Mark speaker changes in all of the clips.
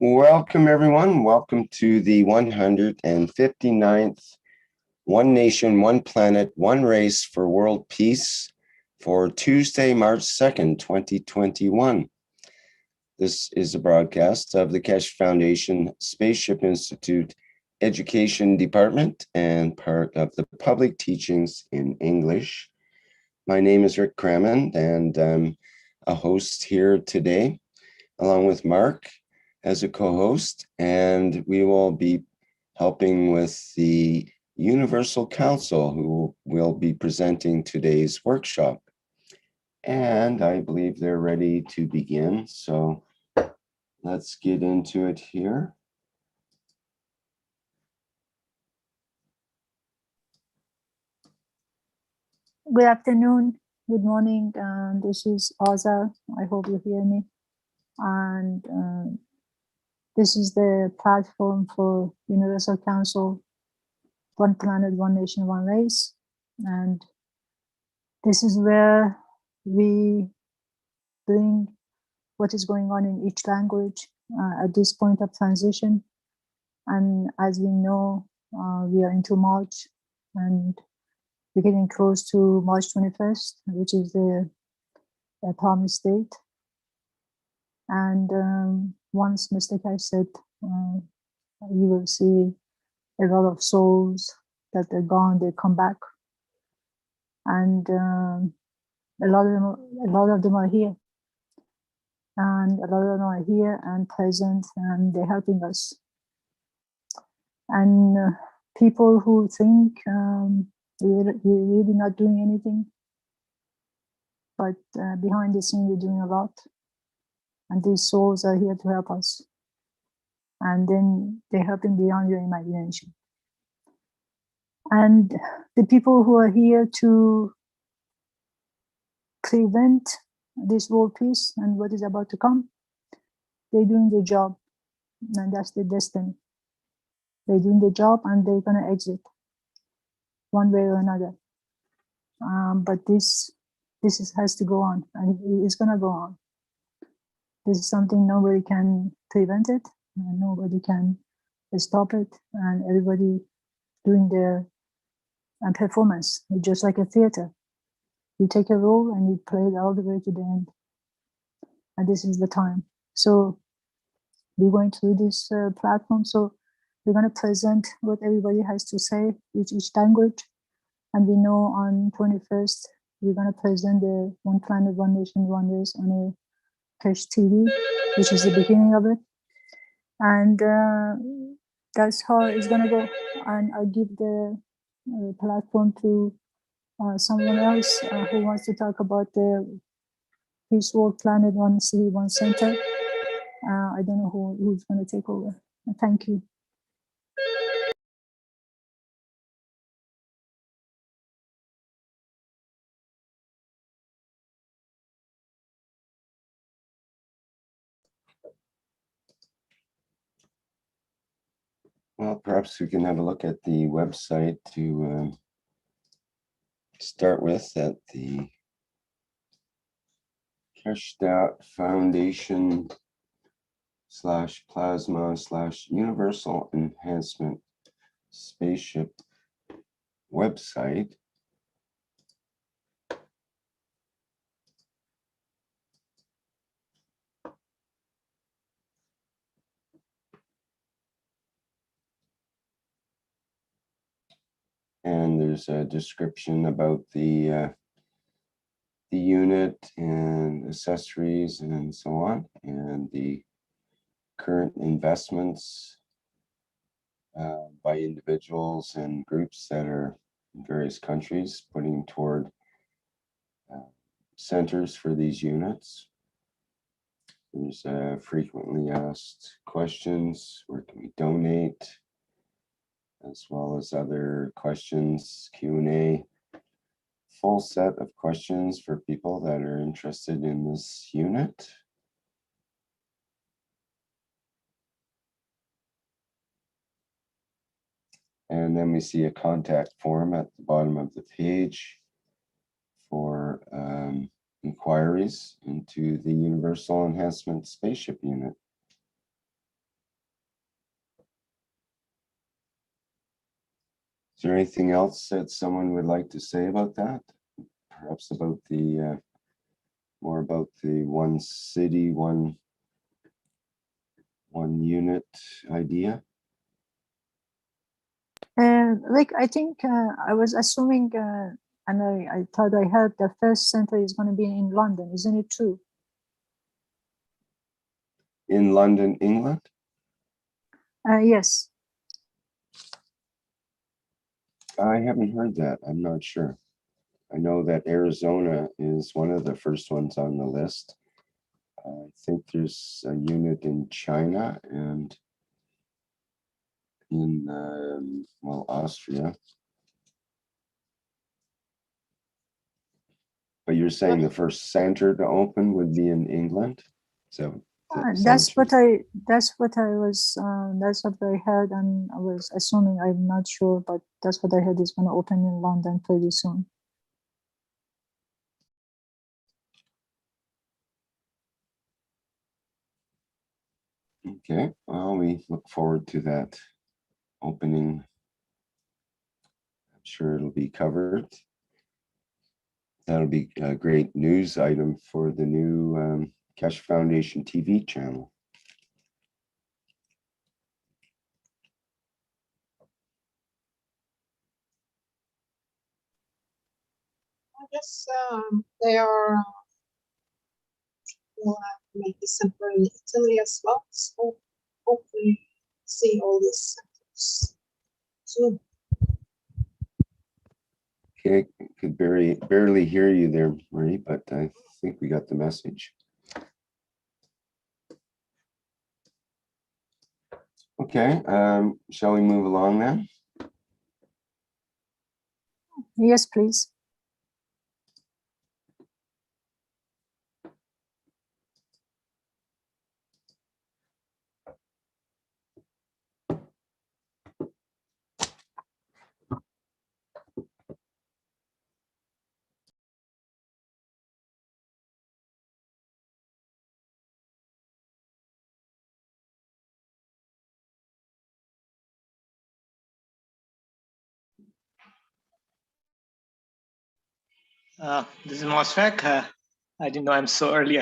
Speaker 1: Welcome, everyone. Welcome to the 159th One Nation, One Planet, One Race for World Peace for Tuesday, March 2nd, 2021. This is a broadcast of the Keshe Foundation Spaceship Institute Education Department and part of the Public Teachings in English. My name is Rick Crammond, and I'm a host here today, along with Mark as a co-host, and we will be helping with the Universal Council, who will be presenting today's workshop. And I believe they're ready to begin, so let's get into it here.
Speaker 2: Good afternoon, good morning. This is Azar. I hope you hear me. And this is the platform for Universal Council, One Planet, One Nation, One Race. And this is where we bring what is going on in each language at this point of transition. And as we know, we are into March, and we're getting close to March 21st, which is the promised date. And once Mr. Keshe said, you will see a lot of souls that are gone, they come back. And a lot of them are here. And a lot of them are here and present, and they're helping us. And people who think we're really not doing anything, but behind the scene, we're doing a lot. And these souls are here to help us. And then they're helping beyond your imagination. And the people who are here to prevent this world peace and what is about to come, they're doing their job. And that's their destiny. They're doing their job and they're going to exit one way or another. But this has to go on, and it's going to go on. This is something nobody can prevent it, and nobody can stop it, and everybody doing their performance. It's just like a theater. You take a role and you play it all the way to the end. And this is the time. So we're going through this platform. So we're going to present what everybody has to say, each language. And we know on 21st, we're going to present the One Planet, One Nation, One Race on a Keshe TV, which is the beginning of it. And that's how it's going to go. And I give the platform to someone else who wants to talk about the Peace World Planet, One City, One Center. I don't know who's going to take over. Thank you.
Speaker 1: Well, perhaps we can have a look at the website to start with, at the Keshe Foundation /plasma/universal enhancement spaceship website. And there's a description about the unit and accessories and so on, and the current investments by individuals and groups that are in various countries putting toward centers for these units. There's frequently asked questions, where can we donate, as well as other questions, Q&A. Full set of questions for people that are interested in this unit. And then we see a contact form at the bottom of the page for inquiries into the Universal Enhancement Spaceship Unit. Is there anything else that someone would like to say about that? Perhaps about the more about the one city, one unit idea?
Speaker 2: Like, I think I was assuming, and I thought I heard the first center is going to be in London. Isn't it true?
Speaker 1: In London, England?
Speaker 2: Yes.
Speaker 1: I haven't heard that. I'm not sure. I know that Arizona is one of the first ones on the list. I think there's a unit in China and in, well, Austria. But you're saying the first center to open would be in England? So
Speaker 2: that's what I was, that's what I heard, and I was assuming, I'm not sure, but that's what I heard is going to open in London pretty soon.
Speaker 1: Okay, well, we look forward to that opening. I'm sure it'll be covered. That'll be a great news item for the new Keshe Foundation TV channel.
Speaker 3: I guess they are will have maybe center in Italy as well. So hopefully see all these centers soon.
Speaker 1: Okay, could barely hear you there, Marie, but I think we got the message. Okay, shall we move along then?
Speaker 2: Yes, please.
Speaker 4: This is Mosfak. I didn't know I'm so early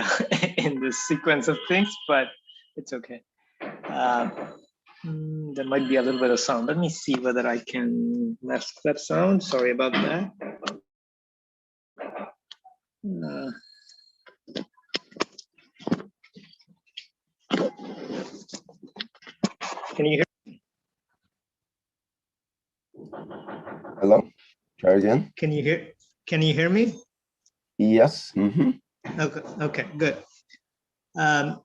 Speaker 4: in this sequence of things, but it's okay. There might be a little bit of sound. Let me see whether I can mask that sound. Sorry about that. Can you hear?
Speaker 1: Hello, try again.
Speaker 4: Can you hear? Can you hear me?
Speaker 1: Yes. Mm-hmm.
Speaker 4: Okay. Okay. Good. I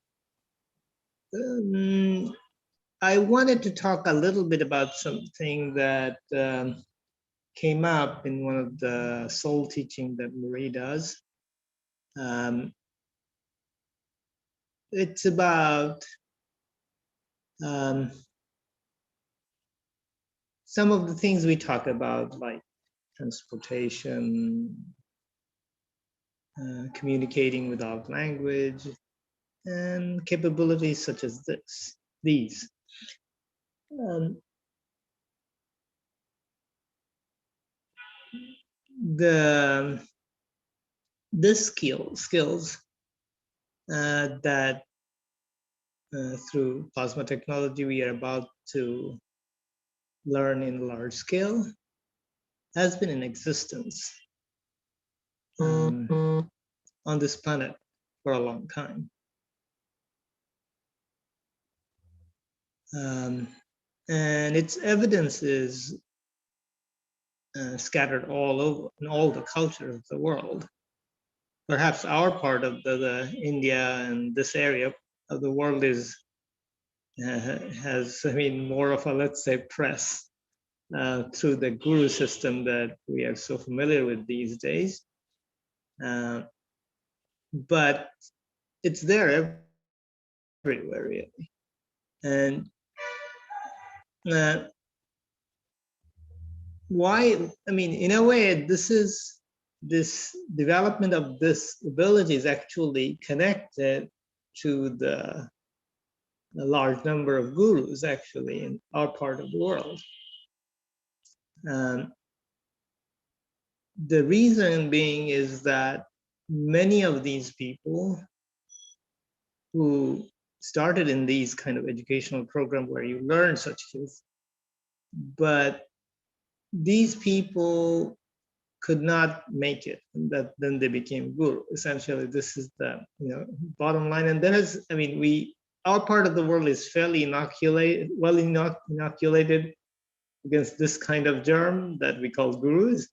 Speaker 4: wanted to talk a little bit about something that came up in one of the soul teaching that Marie does. It's about some of the things we talk about, like transportation, communicating without language, and capabilities such as these. The skills that through plasma technology we are about to learn in large scale has been in existence on this planet for a long time. And its evidence is scattered all over in all the cultures of the world. Perhaps our part of the India and this area of the world is has, I mean, more of a, let's say, press through the guru system that we are so familiar with these days. But it's there everywhere, really. And why, I mean, in a way, this development of this ability is actually connected to the large number of gurus actually in our part of the world. The reason being is that many of these people who started in these kind of educational programs where you learn such things, but these people could not make it, and that then they became guru. Essentially, this is the bottom line. And there is, our part of the world is fairly inoculated against this kind of germ that we call gurus.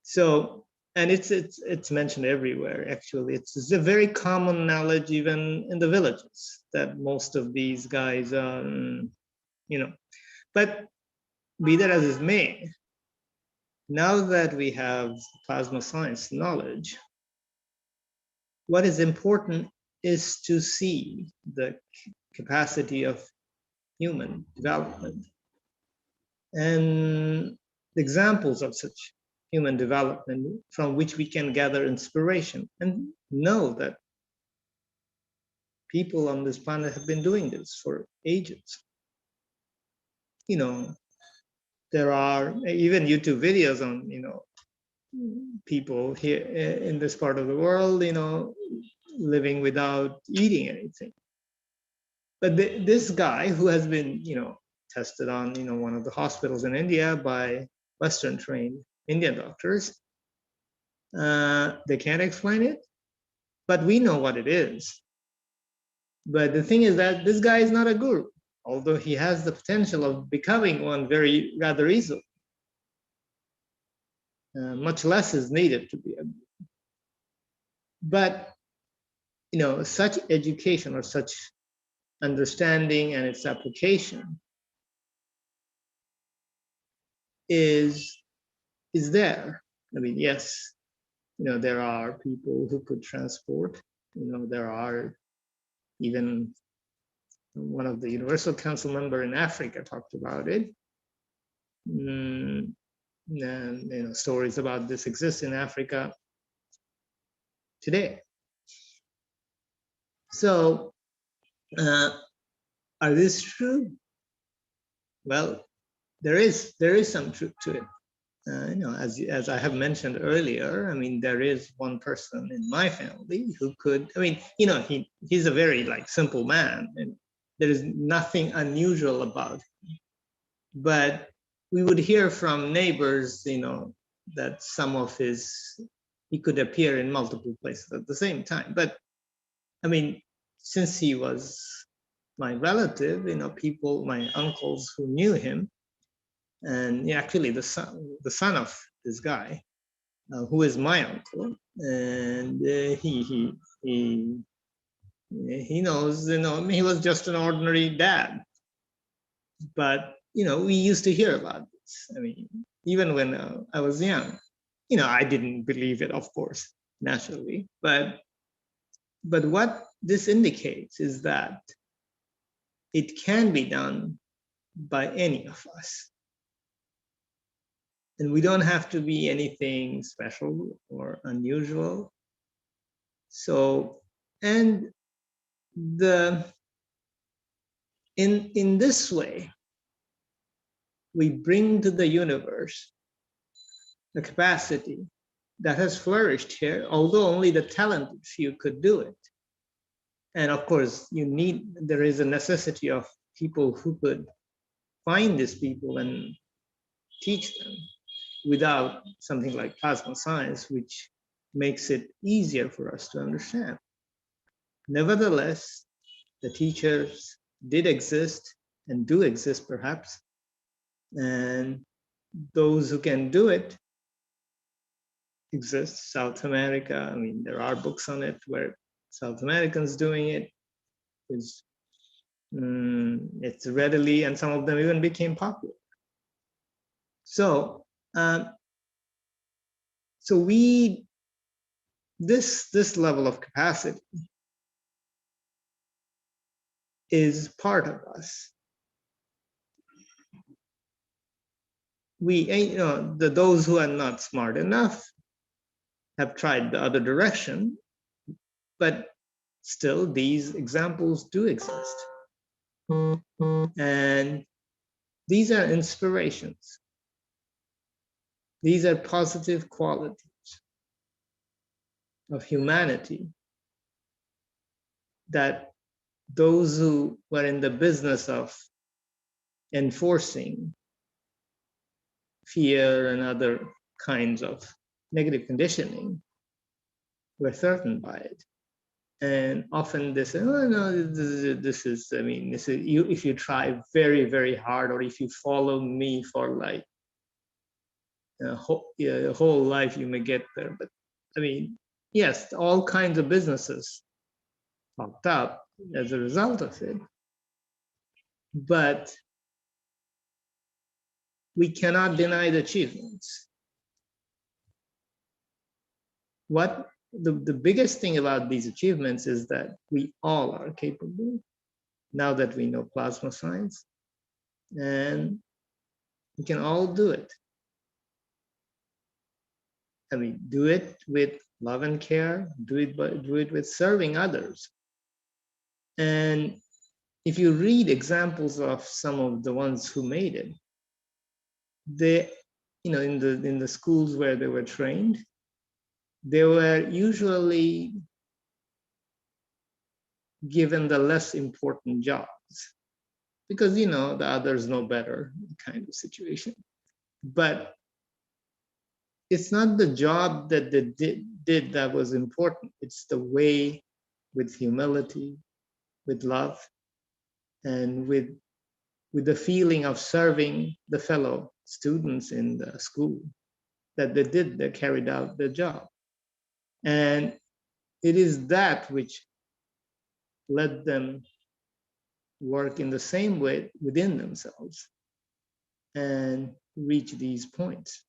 Speaker 4: So, and it's mentioned everywhere. Actually, it's a very common knowledge even in the villages that most of these guys, But be that as it may, now that we have plasma science knowledge, what is important is to see the capacity of human development and examples of such human development from which we can gather inspiration and know that people on this planet have been doing this for ages. There are even YouTube videos on, people here in this part of the world, living without eating anything. But this guy who has been, tested on, one of the hospitals in India by Western trained Indian doctors, they can't explain it, but we know what it is. But the thing is that this guy is not a guru, although he has the potential of becoming one rather easily. Much less is needed to be a guru. But, such education or such understanding and its application is there. Yes, there are people who could transport, there are even one of the Universal Council member in Africa talked about it. And, stories about this exist in Africa today. So, are this true? Well, there is some truth to it. As I have mentioned earlier, there is one person in my family who could, he's a very simple man, and there is nothing unusual about him. But we would hear from neighbors, that some of he could appear in multiple places at the same time. But since he was my relative, people, my uncles who knew him, and actually the son of this guy, who is my uncle, and he knows, he was just an ordinary dad. But we used to hear about this. Even when I was young, I didn't believe it, of course, naturally. But what this indicates is that it can be done by any of us. And we don't have to be anything special or unusual. So, and in this way, we bring to the universe the capacity that has flourished here, although only the talented few could do it. And of course, there is a necessity of people who could find these people and teach them without something like plasma science, which makes it easier for us to understand. Nevertheless, the teachers did exist and do exist perhaps, and those who can do it exist. South America, there are books on it where South Americans doing it. It's readily, and some of them even became popular. So, this level of capacity is part of us. Those who are not smart enough have tried the other direction, but still these examples do exist. And these are inspirations These are positive qualities of humanity that those who were in the business of enforcing fear and other kinds of negative conditioning were threatened by it. And often they say, oh no, this is, I mean, this is, you, if you try very, very hard, or if you follow me for like a whole life, you may get there. But I mean, yes, all kinds of businesses popped up as a result of it. But we cannot deny the achievements. What the biggest thing about these achievements is that we all are capable, now that we know plasma science, and we can all do it. I mean, do it with love and care, do it with serving others. And if you read examples of some of the ones who made it, they, you know, in the schools where they were trained, they were usually given the less important jobs because, you know, the others know better kind of situation. But it's not the job that they did that was important. It's the way, with humility, with love, and with the feeling of serving the fellow students in the school that they carried out the job. And it is that which let them work in the same way within themselves and reach these points.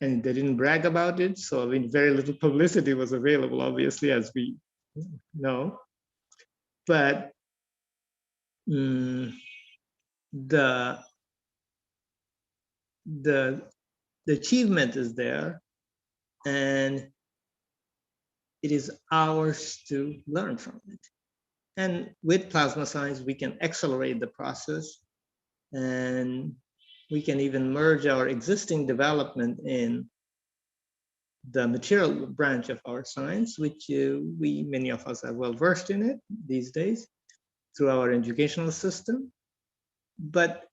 Speaker 4: And they didn't brag about it, so I mean, very little publicity was available, obviously, as we know. But the achievement is there, and it is ours to learn from it. And with plasma science, we can accelerate the process, and we can even merge our existing development in the material branch of our science, which many of us are well versed in it these days through our educational system. But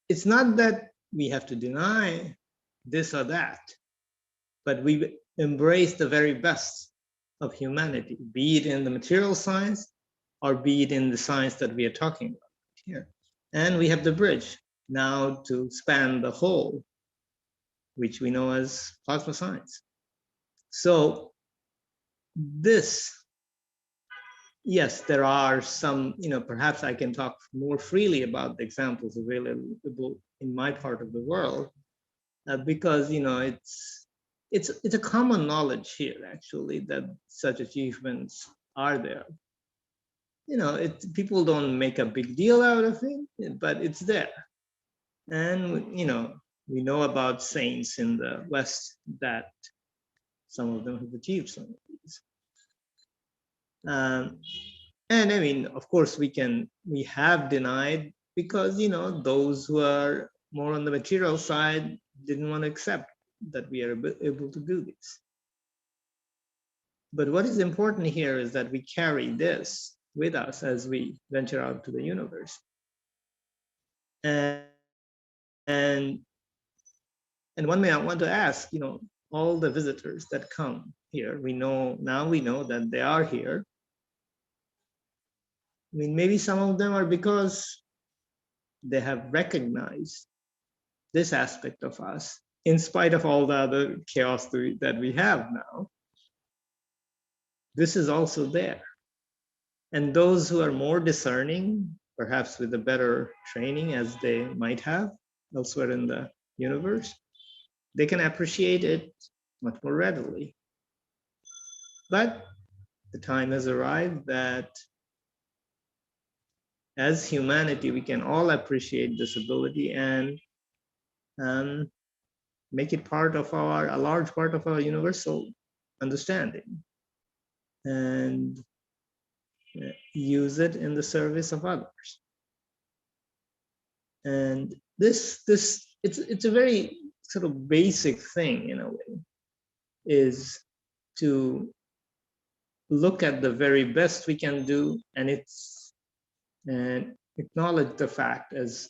Speaker 4: it's not that we have to deny this or that, but we embrace the very best of humanity, be it in the material science or be it in the science that we are talking about here. And we have the bridge now to span the whole, which we know as plasma science. So this, yes, there are some, you know, perhaps I can talk more freely about the examples available in my part of the world, because, you know, it's a common knowledge here, actually, that such achievements are there. You know, people don't make a big deal out of it, but it's there. And, you know, we know about saints in the West that some of them have achieved some of these. And I mean, of course, we have denied because, you know, those who are more on the material side didn't want to accept that we are able to do this. But what is important here is that we carry this with us as we venture out to the universe. And one may want to ask, you know, all the visitors that come here, we know that they are here. I mean, maybe some of them are because they have recognized this aspect of us, in spite of all the other chaos that we have now. This is also there. And those who are more discerning, perhaps with a better training as they might have elsewhere in the universe, they can appreciate it much more readily. But the time has arrived that as humanity, we can all appreciate this ability and make it a large part of our universal understanding, and use it in the service of others. And this it's a very sort of basic thing in a way, is to look at the very best we can do, and acknowledge the fact as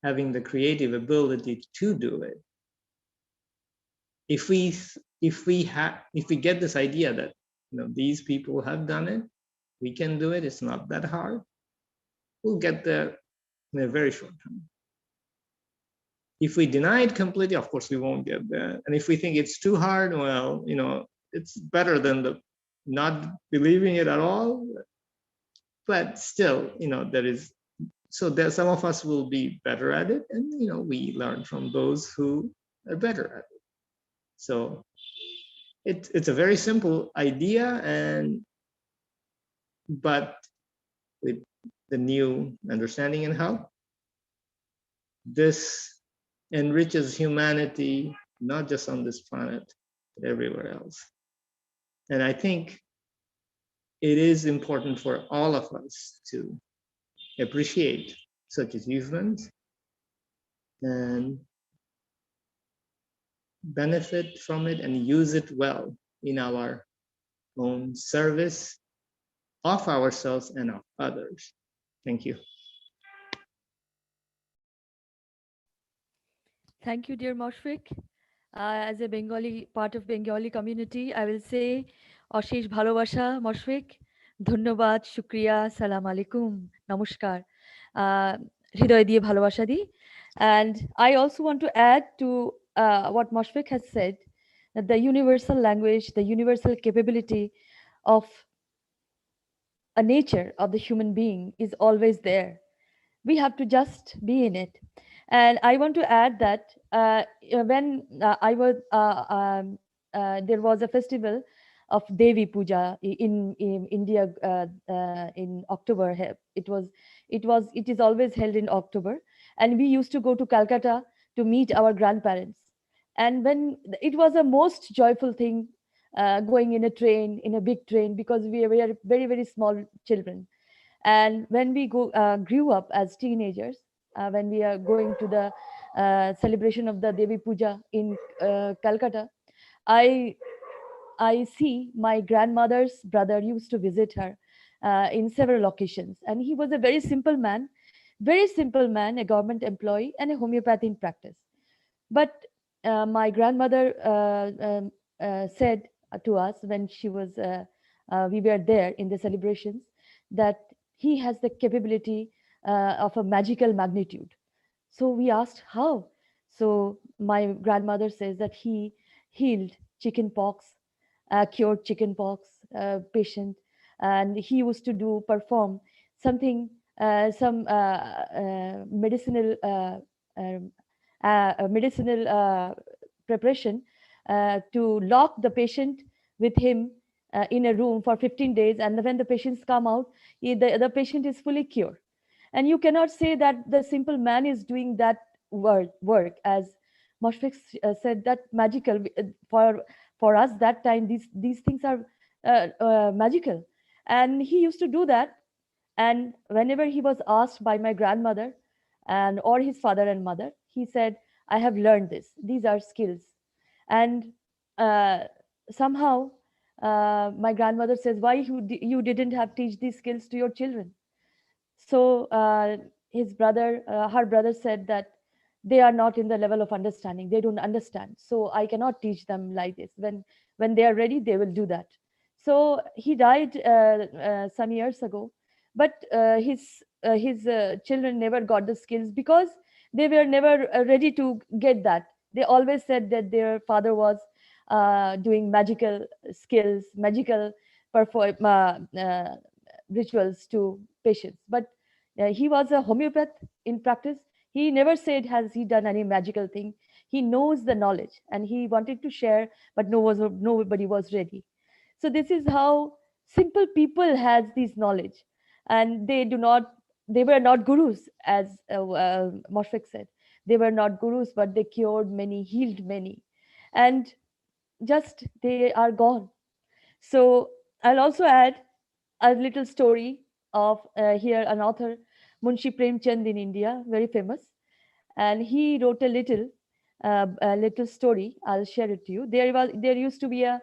Speaker 4: having the creative ability to do it. If we get this idea that these people have done it, we can do it, it's not that hard, we'll get there in a very short time. If we deny it completely, of course we won't get there. And if we think it's too hard, well, it's better than the not believing it at all. But still, there some of us will be better at it, and we learn from those who are better at it. So it's a very simple idea, but with the new understanding and help, this enriches humanity, not just on this planet, but everywhere else. And I think it is important for all of us to appreciate such achievements and benefit from it and use it well in our own service of ourselves and of others. Thank you.
Speaker 5: Thank you, dear Moshfik. As a Bengali, part of Bengali community, I will say, Ashish Bhalobasha, Moshfik, Dhonnobad, Shukriya, Salam Alaikum, Namaskar, Hridoy diye bhalobasha di. And I also want to add to what Moshfik has said, that the universal language, the universal capability of a nature of the human being is always there. We have to just be in it. And I want to add that when there was a festival of Devi Puja in India in October. It is always held in October, and we used to go to Calcutta to meet our grandparents. And when it was a most joyful thing, going in a train, in a big train, because we were very, very small children. And when we grew up as teenagers, when we are going to the celebration of the Devi Puja in Calcutta, I see my grandmother's brother used to visit her in several occasions. And he was a very simple man, a government employee and a homeopathy in practice. But my grandmother said to us when we were there in the celebrations, that he has the capability of a magical magnitude. So we asked how. So my grandmother says that he healed chicken pox, cured chicken pox patient, and he used to perform something, some medicinal preparation to lock the patient with him in a room for 15 days, and when the patients come out, the patient is fully cured. And you cannot say that the simple man is doing that work, as Moshfik said, that magical. For us that time, these things are magical, and he used to do that. And whenever he was asked by my grandmother or his father and mother, he said, I have learned this, these are skills. And somehow my grandmother says, why you didn't have teach these skills to your children? So her brother said that they are not in the level of understanding, they don't understand, so I cannot teach them like this. When they are ready, they will do that. So he died some years ago, but his children never got the skills because they were never ready to get that. They always said that their father was doing magical skills, magical rituals to patients, but he was a homeopath in practice. He never said has he done any magical thing. He knows the knowledge and he wanted to share, but nobody was ready. So this is how simple people has this knowledge, and they were not gurus, as Moshfik said. They were not gurus, but they cured many, healed many, and just they are gone. So I'll also add a little story of here an author, Munshi Premchand in India, very famous. and he wrote a little story. I'll share it to you. There used to be a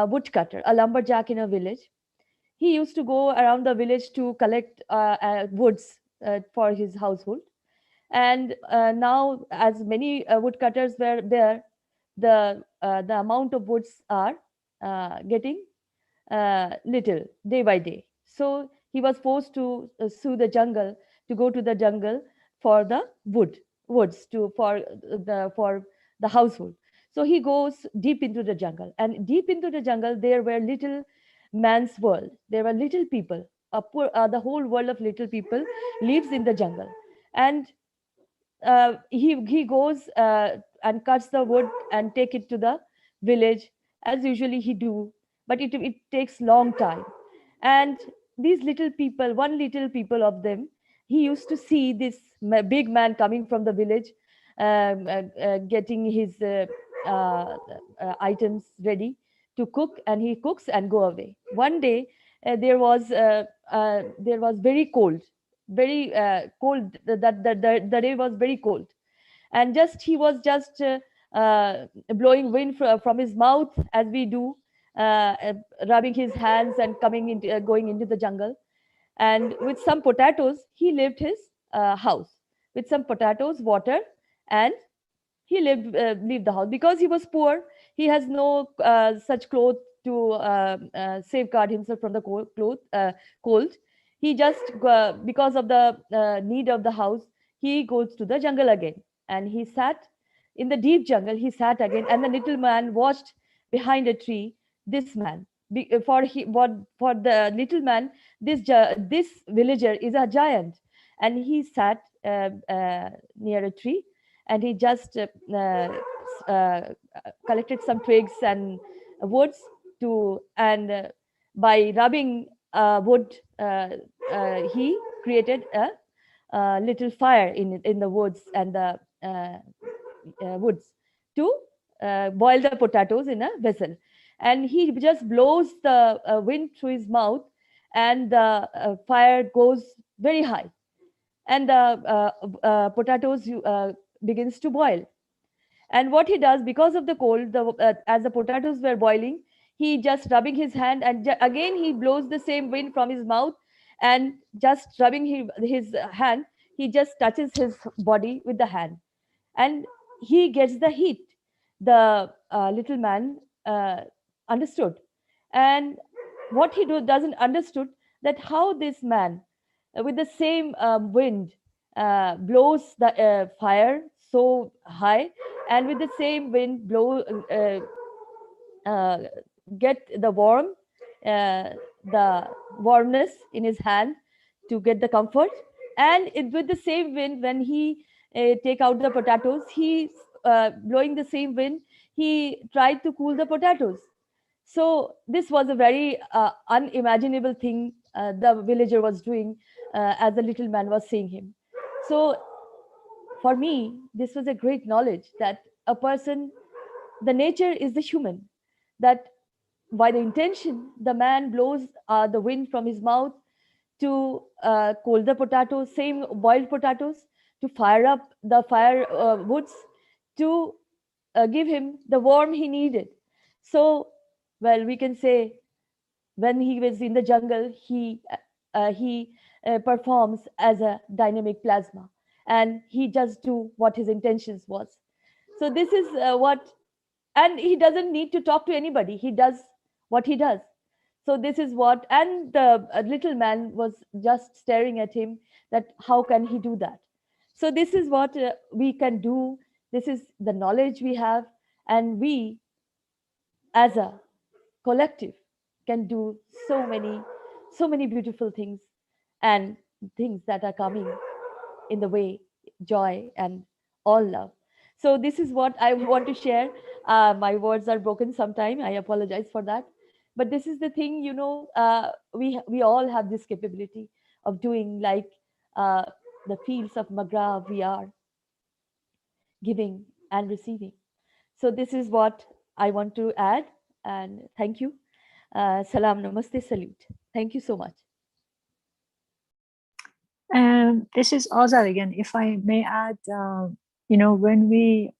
Speaker 5: woodcutter, a lumberjack in a village. He used to go around the village to collect woods for his household. And now, as many woodcutters were there, the amount of woods are getting little day by day. So he was forced to to go to the jungle for the woods for the household. So he goes deep into the jungle, and deep into the jungle there were little man's world. There were little people. The whole world of little people lives in the jungle, and he goes and cuts the wood and take it to the village as usually he do, but it takes long time. And these little people, one little people of them, he used to see this big man coming from the village, getting his items ready to cook, and he cooks and go away. One day there was very cold, very cold. The day was very cold, and he was just blowing wind from his mouth as we do, rubbing his hands and going into the jungle. And with some potatoes he left his house, with some potatoes, water, and he leave the house because he was poor. He has no such clothes to safeguard himself from the cold. He just because of the need of the house, he goes to the jungle again, and he sat in the deep jungle. He sat again, and the little man watched behind a tree this man. For the little man, this villager is a giant, and he sat near a tree, and he just collected some twigs and woods by rubbing wood, he created a little fire in the woods and the woods to boil the potatoes in a vessel. And he just blows the wind through his mouth, and the fire goes very high, and the potatoes begins to boil. And what he does, because of the cold, as the potatoes were boiling, he just rubbing his hand, and again he blows the same wind from his mouth, and just rubbing his hand, he just touches his body with the hand, and he gets the heat. The little man understood, and what he doesn't understood, that how this man with the same wind blows the fire so high, and with the same wind blow uh, get the warmness in his hand to get the comfort. And with the same wind, when he take out the potatoes, he blowing the same wind, he tried to cool the potatoes. So this was a very unimaginable thing the villager was doing, as the little man was seeing him. So for me, this was a great knowledge that a person, the nature is the human, that by the intention, the man blows the wind from his mouth to cool the potatoes, same boiled potatoes, to fire up the fire woods, to give him the warmth he needed. So, well, we can say when he was in the jungle, he performs as a dynamic plasma, and he just do what his intentions was. So this is what, and he doesn't need to talk to anybody. He does what he does. So this is what, and the little man was just staring at him, that how can he do that? So this is what we can do. This is the knowledge we have, and we as a collective can do so many beautiful things, and things that are coming in the way, joy and all love. So this is what I want to share. My words are broken sometime, I apologize for that, but this is the thing, we all have this capability of doing, like the fields of Magra, we are giving and receiving. So this is what I want to add, and thank you. Salam, namaste, salute. Thank you so much.
Speaker 2: This is Azar again. If I may add, when we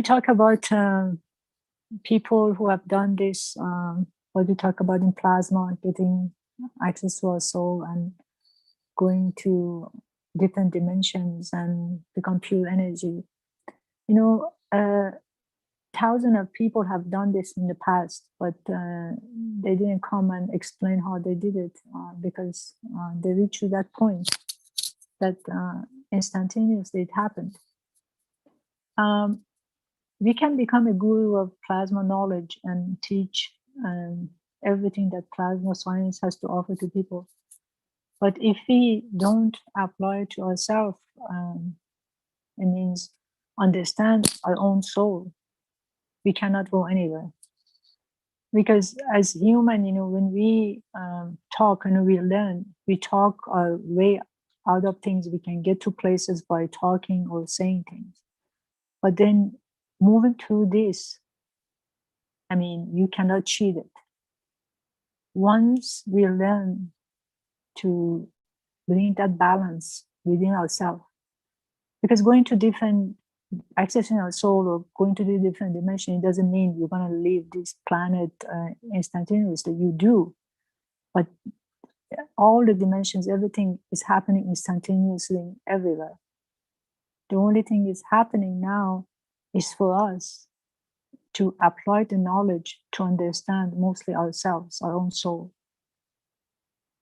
Speaker 2: talk about people who have done this, what we talk about in plasma, getting access to our soul and going to different dimensions and become pure energy. Thousands of people have done this in the past, but they didn't come and explain how they did it because they reached to that point that instantaneously it happened. We can become a guru of plasma knowledge and teach everything that plasma science has to offer to people. But if we don't apply it to ourselves, it means understand our own soul, we cannot go anywhere. Because as human, when we talk and we learn, we talk our way out of things. We can get to places by talking or saying things. But then moving through this, you cannot cheat it. Once we learn to bring that balance within ourselves, because going to different, accessing our soul or going to the different dimension, it doesn't mean you're going to leave this planet instantaneously. You do, but all the dimensions, everything is happening instantaneously everywhere. The only thing is happening now is for us to apply the knowledge to understand mostly ourselves, our own soul.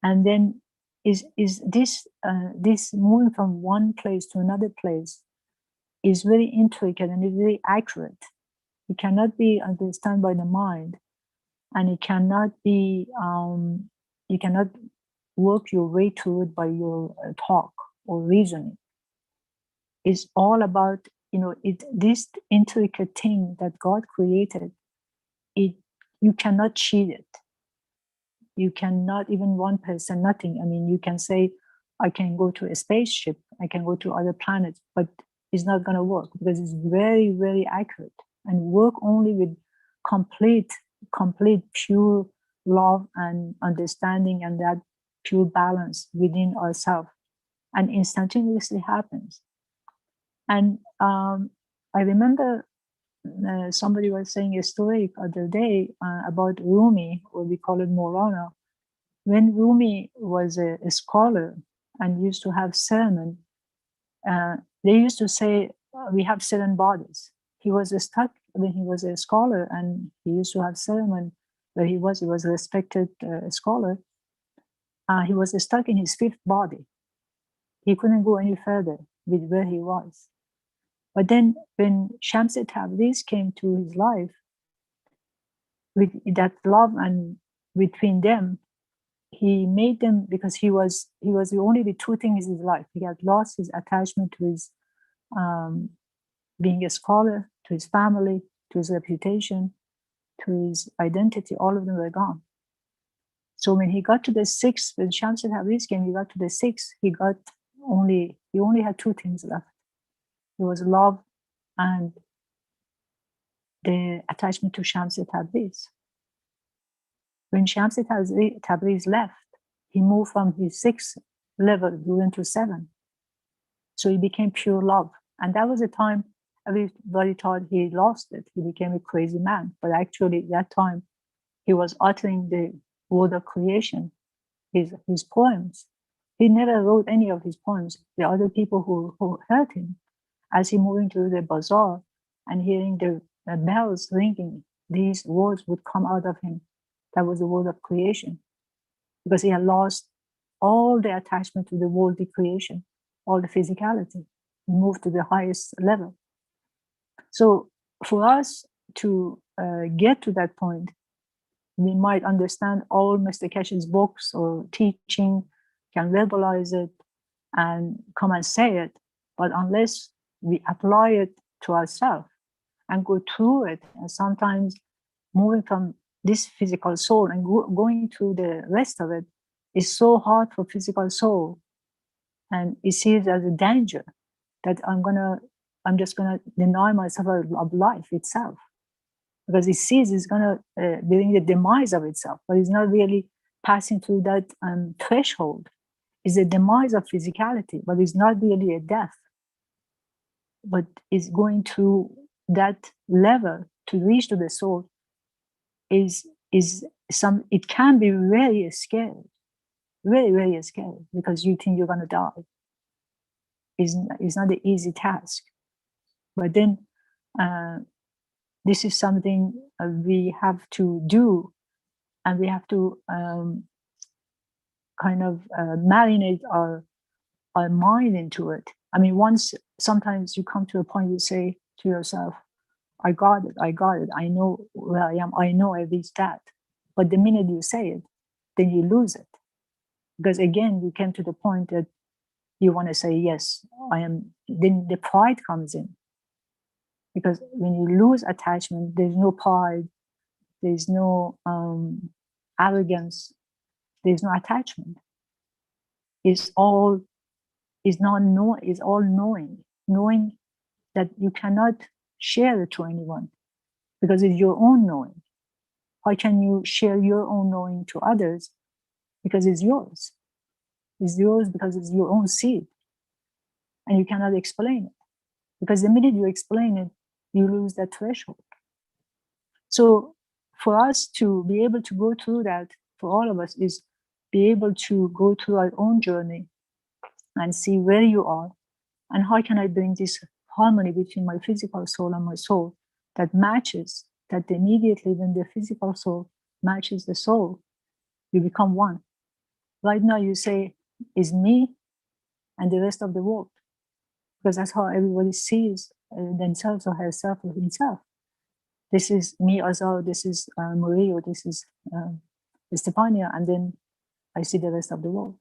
Speaker 2: And then is this moving from one place to another place is very intricate and is very accurate. It cannot be understood by the mind, and it cannot be you cannot work your way through it by your talk or reasoning. It's all about this intricate thing that God created. You cannot cheat it. You cannot, even 1%, nothing. You can say, I can go to a spaceship, I can go to other planets, but it's not going to work because it's very, very accurate and work only with complete, pure love and understanding and that pure balance within ourselves, and instantaneously happens. And I remember somebody was saying a story the other day about Rumi, or we call it Maulana. When Rumi was a scholar and used to have sermon, they used to say, we have 7 bodies. He was stuck when he was a scholar, and he used to have sermon where he was a respected scholar. He was stuck in his 5th body. He couldn't go any further with where he was. But then when Shamsi Tabriz came to his life, with that love and between them, he made them, because he was the only with 2 things in his life. He had lost his attachment to his being a scholar, to his family, to his reputation, to his identity. All of them were gone. So when he got to the 6th, when Shamsi Tabriz came, he got to the 6th, he only had 2 things left. It was love and the attachment to Shamsi Tabriz. When Shamsi Tabriz left, he moved from his 6th level, he went to 7. So he became pure love. And that was the time everybody thought he lost it. He became a crazy man. But actually, that time, he was uttering the word of creation, his poems. He never wrote any of his poems. The other people who heard him, as he moving through the bazaar and hearing the bells ringing, these words would come out of him. That was the word of creation, because he had lost all the attachment to the worldly creation, all the physicality. He moved to the highest level. So for us to get to that point, we might understand all Mr. Keshe's books or teaching, can verbalize it and come and say it, but unless we apply it to ourselves and go through it, and sometimes moving from this physical soul and going through the rest of it is so hard for physical soul, and it sees as a danger that I'm just gonna deny myself of life itself, because it sees it's gonna bring the demise of itself, but it's not really passing through that threshold is a demise of physicality, but it's not really a death, but is going through that level to reach to the soul is some, it can be very scary, very, very scary, because you think you're going to die. It's not an easy task. But then this is something we have to do, and we have to kind of marinate our mind into it. I mean, sometimes you come to a point, you say to yourself, I got it, I know where I am, I know I reached that. But the minute you say it, then you lose it. Because again, you came to the point that you want to say, yes, I am, then the pride comes in. Because when you lose attachment, there's no pride, there's no arrogance, there's no attachment. It's all knowing that you cannot share it to anyone because it's your own knowing. How can you share your own knowing to others? Because it's yours. It's yours because it's your own seed. And you cannot explain it. Because the minute you explain it, you lose that threshold. So for us to be able to go through that, for all of us, is be able to go through our own journey and see where you are and how can I bring this harmony between my physical soul and my soul that matches, that immediately when the physical soul matches the soul, you become one. Right now you say, is me and the rest of the world, because that's how everybody sees themselves or herself or himself. This is me, Azar, this is Marie, or this is Stefania, and then I see the rest of the world.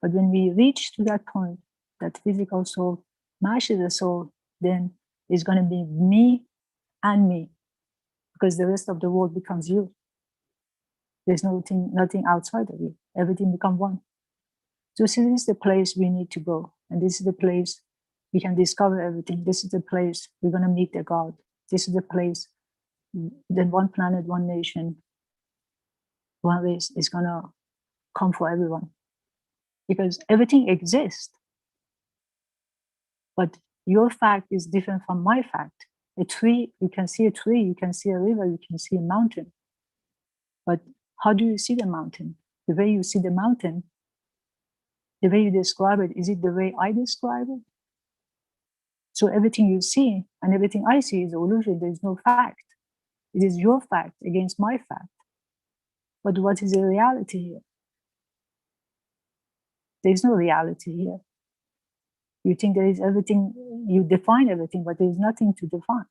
Speaker 2: But when we reach to that point, that physical soul matches the soul, then it's going to be me and me, because the rest of the world becomes you. There's nothing outside of you. Everything becomes one. So this is the place we need to go. And this is the place we can discover everything. This is the place we're going to meet the God. This is the place that one planet, one nation, one race is going to come for everyone. Because everything exists. But your fact is different from my fact. A tree, you can see a tree, you can see a river, you can see a mountain. But how do you see the mountain? The way you see the mountain, the way you describe it, is it the way I describe it? So everything you see and everything I see is illusion. There is no fact. It is your fact against my fact. But what is the reality here? There is no reality here. You think there is everything, you define everything, but there is nothing to define.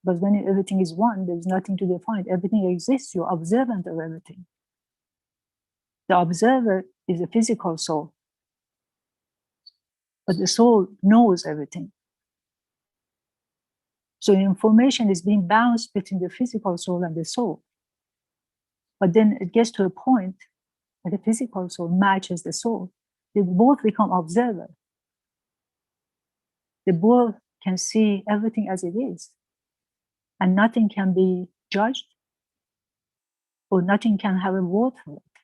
Speaker 2: But when everything is one, there is nothing to define. Everything exists, you're observant of everything. The observer is a physical soul. But the soul knows everything. So information is being bounced between the physical soul and the soul. But then it gets to a point that the physical soul matches the soul. They both become observer. They both can see everything as it is. And nothing can be judged, or nothing can have a word for it.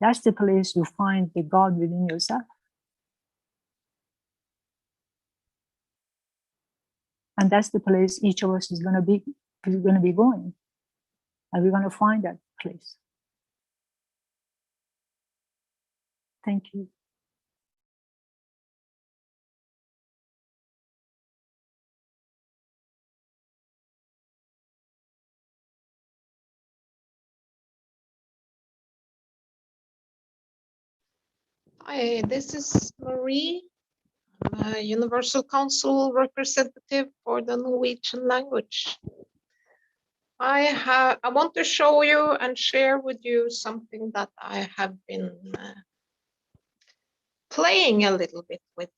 Speaker 2: That's the place you find the God within yourself. And that's the place each of us is going to be going. And we're going to find that place. Thank you.
Speaker 3: Hi, this is Marie, I'm a Universal Council representative for the Norwegian language. I want to show you and share with you something that I have been playing a little bit with.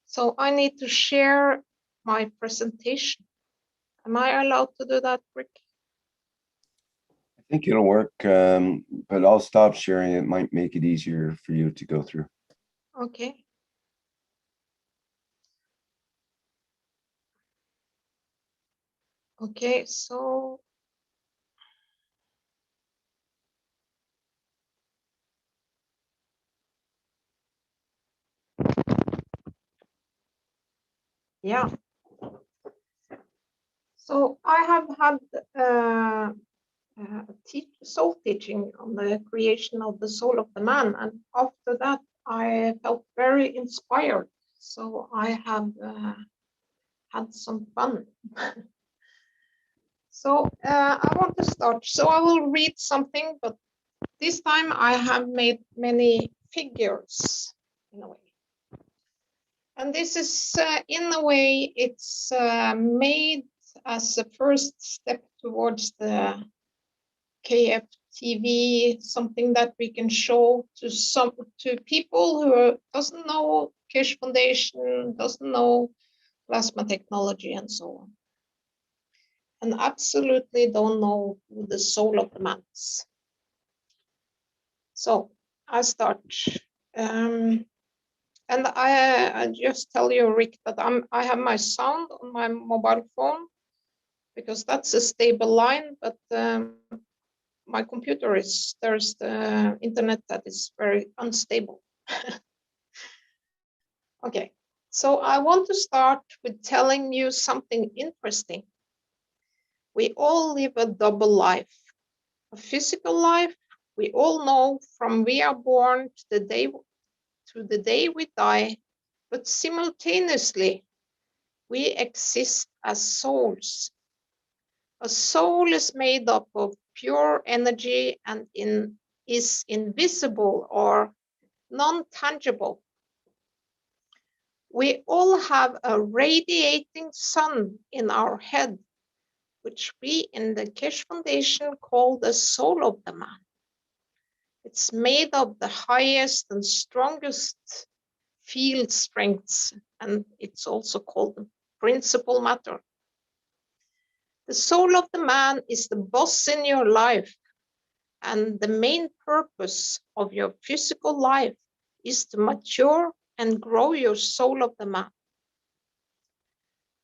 Speaker 3: So I need to share my presentation. Am I allowed to do that, Rick?
Speaker 1: I think it'll work, but I'll stop sharing. It might make it easier for you to go through.
Speaker 3: Okay. Okay, so Yeah. So I have had soul teaching on the creation of the soul of the man, and after that I felt very inspired. So I have had some fun. So I want to start. So I will read something, but this time I have made many figures in a way. And this is, in a way, it's made as a first step towards the KF TV, something that we can show to people who doesn't know Keshe Foundation, doesn't know plasma technology, and so on, and absolutely don't know who the soul of the man is. So I start. And I just tell you, Rick, that I have my sound on my mobile phone because that's a stable line, but my computer there's the internet that is very unstable. Okay, so I want to start with telling you something interesting. We all live a double life, a physical life. We all know from we are born to the day we die, but simultaneously, we exist as souls. A soul is made up of pure energy and is invisible or non-tangible. We all have a radiating sun in our head, which we in the Keshe Foundation call the soul of the man. It's made of the highest and strongest field strengths, and it's also called principal matter. The soul of the man is the boss in your life, and the main purpose of your physical life is to mature and grow your soul of the man.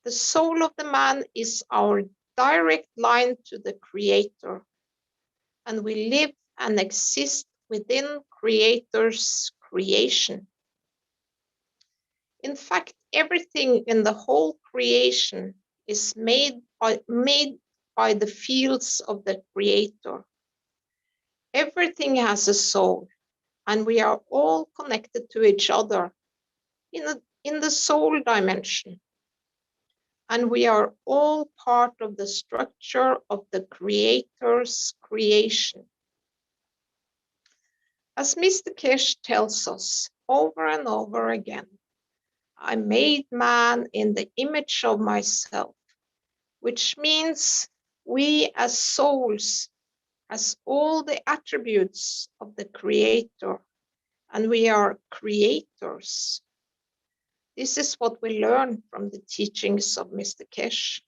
Speaker 3: The soul of the man is our direct line to the Creator, and we live and exist within Creator's creation. In fact, everything in the whole creation is made by the fields of the Creator. Everything has a soul, and we are all connected to each other in the soul dimension. And we are all part of the structure of the Creator's creation. As Mr. Keshe tells us over and over again, I made man in the image of myself, which means we as souls has all the attributes of the Creator, and we are creators. This is what we learn from the teachings of Mr. Keshe.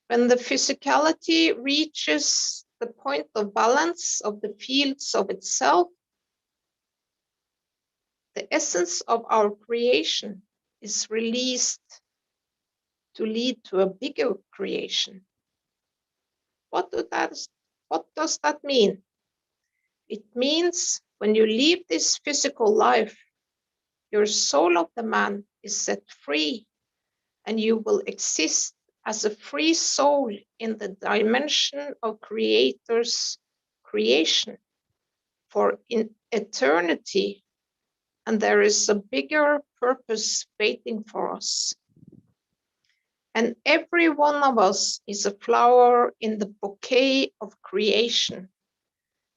Speaker 3: When the physicality reaches the point of balance of the fields of itself, the essence of our creation is released to lead to a bigger creation. What does that mean? It means when you leave this physical life, your soul of the man is set free, and you will exist as a free soul in the dimension of Creator's creation for in eternity, and there is a bigger purpose waiting for us. And every one of us is a flower in the bouquet of creation,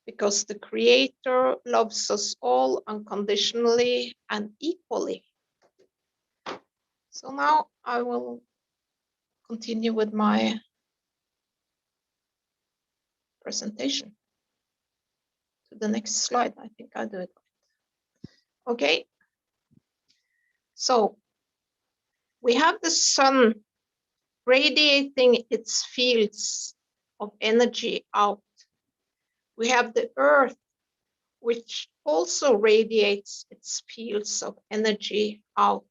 Speaker 3: because the Creator loves us all unconditionally and equally. So now I will continue with my presentation. To the next slide, I think I do it. Okay. So we have the sun radiating its fields of energy out. We have the earth, which also radiates its fields of energy out.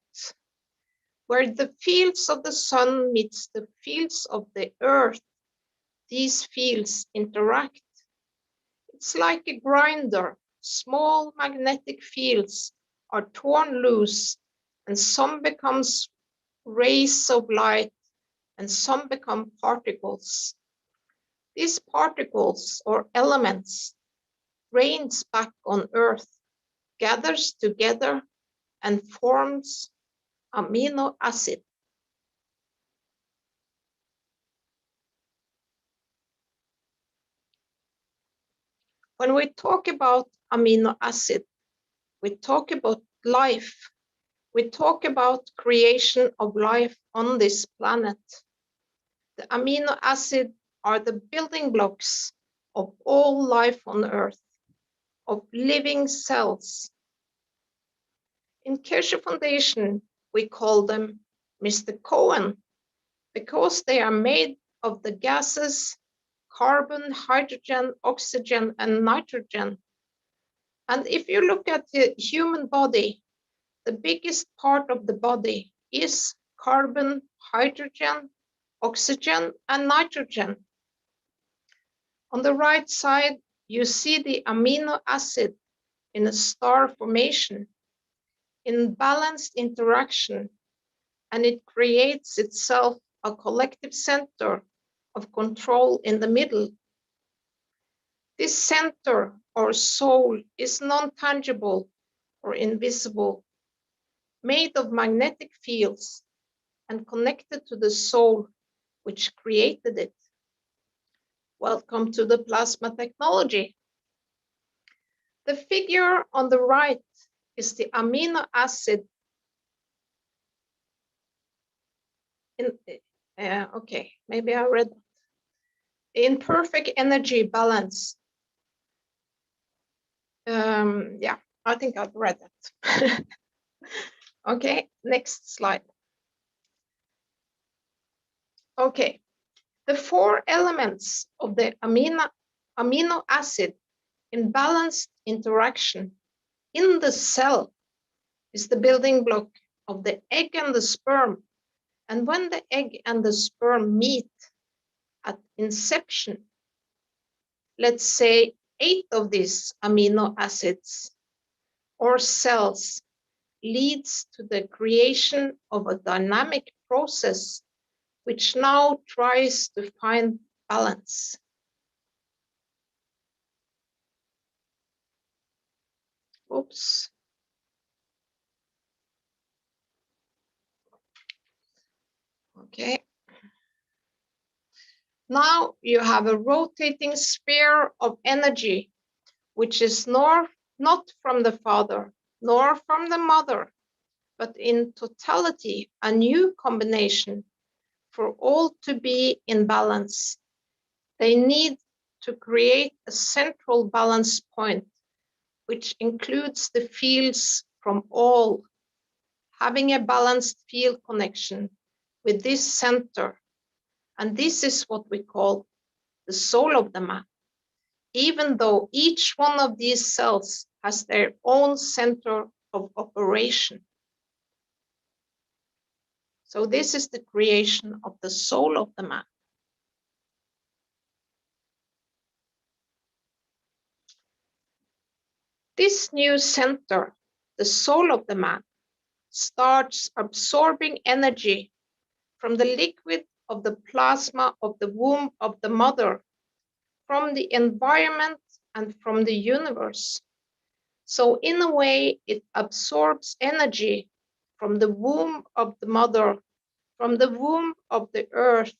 Speaker 3: Where the fields of the sun meets the fields of the earth, these fields interact. It's like a grinder. Small magnetic fields are torn loose, and some becomes rays of light, and some become particles. These particles or elements rains back on Earth, gathers together, and forms amino acid. When we talk about amino acid, we talk about life. We talk about creation of life on this planet. The amino acid are the building blocks of all life on Earth, of living cells. In Keshe Foundation, we call them Mr. Cohen because they are made of the gases carbon, hydrogen, oxygen, and nitrogen. And if you look at the human body, the biggest part of the body is carbon, hydrogen, oxygen, and nitrogen. On the right side, you see the amino acid in a star formation, in balanced interaction, and it creates itself a collective center of control in the middle. This center or soul is non-tangible or invisible, made of magnetic fields and connected to the soul which created it. Welcome to the plasma technology. The figure on the right is the amino acid okay, maybe I read that. In perfect energy balance. Yeah, I think I've read that. Okay, next slide. Okay, the four elements of the amino acid in balanced interaction in the cell is the building block of the egg and the sperm. And when the egg and the sperm meet at inception, let's say 8 of these amino acids or cells leads to the creation of a dynamic process which now tries to find balance. Oops. Okay. Now you have a rotating sphere of energy, which is not from the father, nor from the mother, but in totality, a new combination for all to be in balance. They need to create a central balance point, which includes the fields from all, having a balanced field connection with this center. And this is what we call the soul of the man, even though each one of these cells has their own center of operation. So this is the creation of the soul of the man. This new center, the soul of the man, starts absorbing energy from the liquid of the plasma of the womb of the mother, from the environment and from the universe. So in a way, it absorbs energy from the womb of the mother, from the womb of the earth,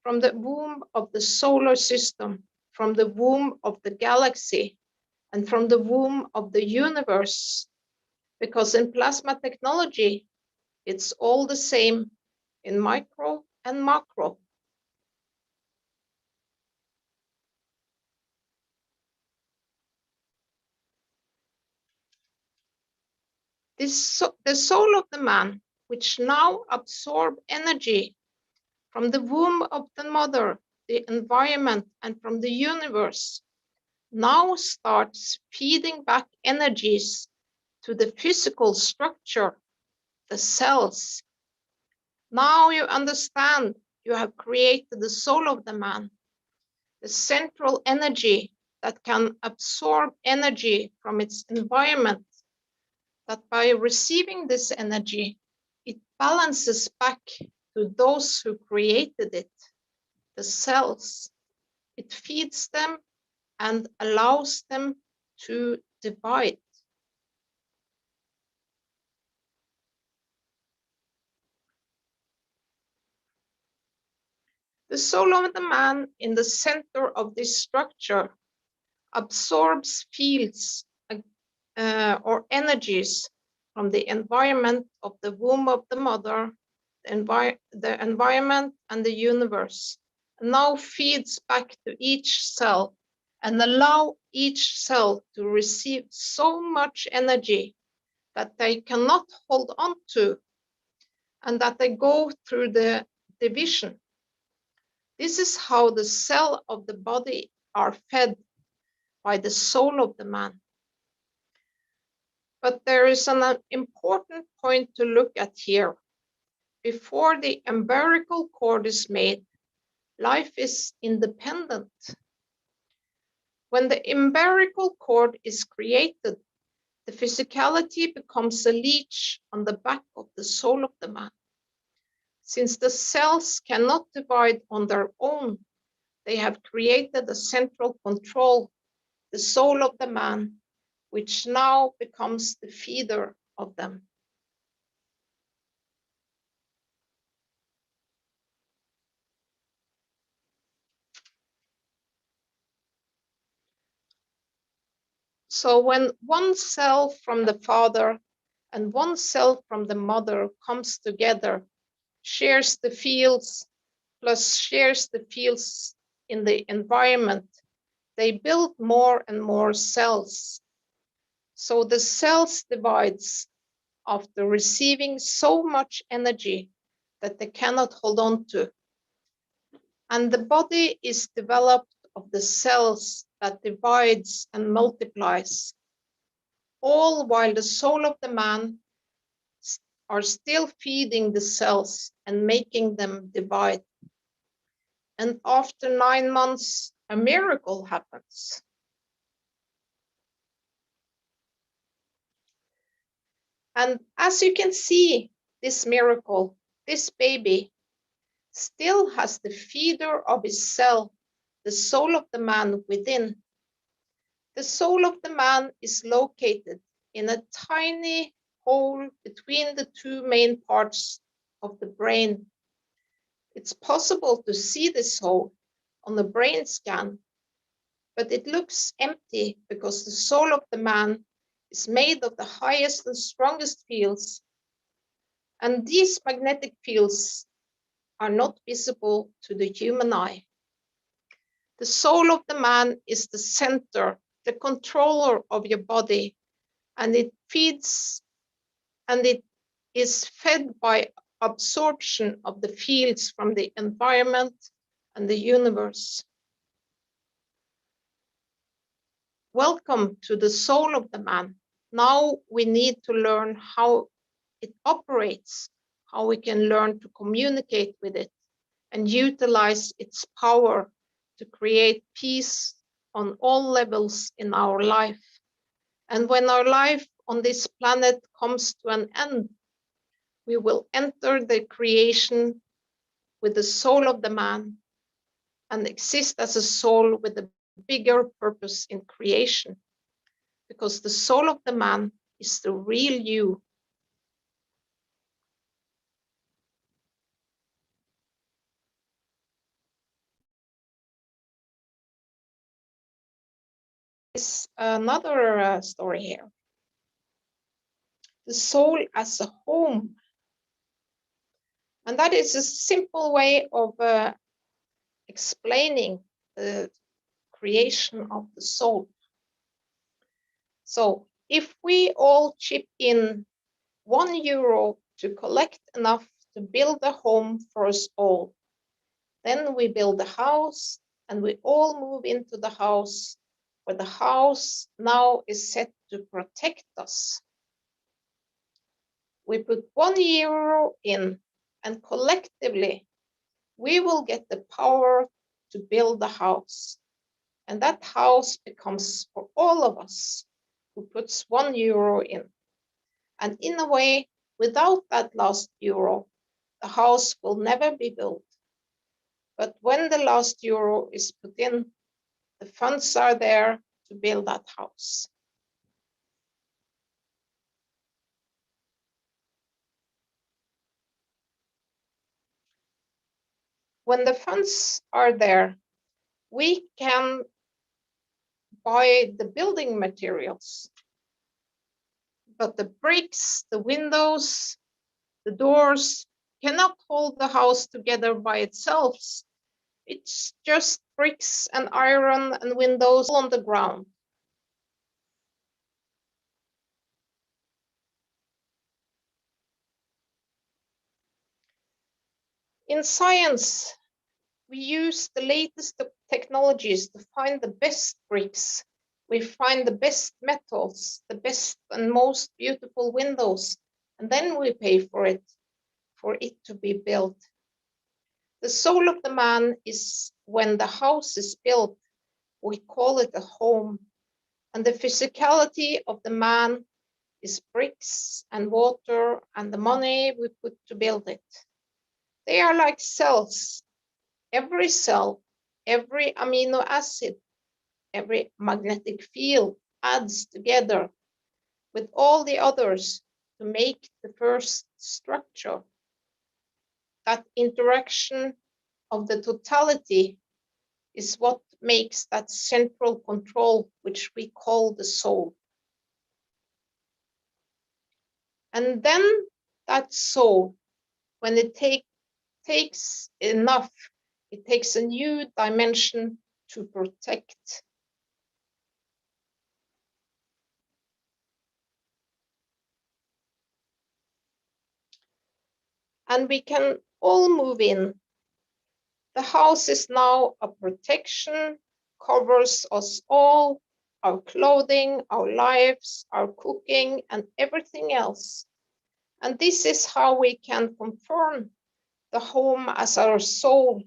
Speaker 3: from the womb of the solar system, from the womb of the galaxy, and from the womb of the universe. Because in plasma technology, it's all the same in micro and macro. The soul of the man, which now absorbs energy from the womb of the mother, the environment, and from the universe, now starts feeding back energies to the physical structure, the cells. Now you understand you have created the soul of the man, the central energy that can absorb energy from its environment, that by receiving this energy, it balances back to those who created it, the cells. It feeds them and allows them to divide. The soul of the man in the center of this structure absorbs fields or energies from the environment of the womb of the mother, the environment and the universe, and now feeds back to each cell and allow each cell to receive so much energy that they cannot hold on to, and that they go through the division. This is how the cells of the body are fed by the soul of the man. But there is an important point to look at here. Before the umbilical cord is made, life is independent. When the umbilical cord is created, the physicality becomes a leech on the back of the soul of the man. Since the cells cannot divide on their own, they have created a central control, the soul of the man, which now becomes the feeder of them. So when one cell from the father and one cell from the mother comes together, shares the fields, plus shares the fields in the environment, they build more and more cells. So the cells divides after receiving so much energy that they cannot hold on to. And the body is developed of the cells that divides and multiplies, all while the soul of the man are still feeding the cells and making them divide. And after 9 months, a miracle happens. And as you can see, this miracle, this baby still has the feeder of his cell, the soul of the man within. The soul of the man is located in a tiny hole between the two main parts of the brain. It's possible to see this hole on the brain scan, but it looks empty because the soul of the man is made of the highest and strongest fields, and these magnetic fields are not visible to the human eye. The soul of the man is the center, the controller of your body, and it feeds and it is fed by absorption of the fields from the environment and the universe. Welcome to the soul of the man. Now we need to learn how it operates, how we can learn to communicate with it and utilize its power to create peace on all levels in our life. And when our life on this planet comes to an end, we will enter the creation with the soul of the man and exist as a soul with a bigger purpose in creation, because the soul of the man is the real you. Is another story here. The soul as a home. And that is a simple way of explaining the creation of the soul. So if we all chip in €1 to collect enough to build a home for us all, then we build a house and we all move into the house, where the house now is set to protect us. We put €1 in, and collectively we will get the power to build the house. And that house becomes for all of us who puts €1 in. And in a way, without that last euro, the house will never be built. But when the last euro is put in, the funds are there to build that house. When the funds are there, we can buy the building materials. But the bricks, the windows, the doors cannot hold the house together by itself. It's just bricks and iron and windows on the ground. In science, we use the latest technologies to find the best bricks. We find the best metals, the best and most beautiful windows, and then we pay for it to be built. The soul of the man is when the house is built, we call it a home. And the physicality of the man is bricks and water and the money we put to build it. They are like cells. Every cell, every amino acid, every magnetic field adds together with all the others to make the first structure. That interaction of the totality is what makes that central control, which we call the soul. And then that soul, when it takes enough, it takes a new dimension to protect. And we can all move in. The house is now a protection, covers us all, our clothing, our lives, our cooking, and everything else. And this is how we can confirm the home as our soul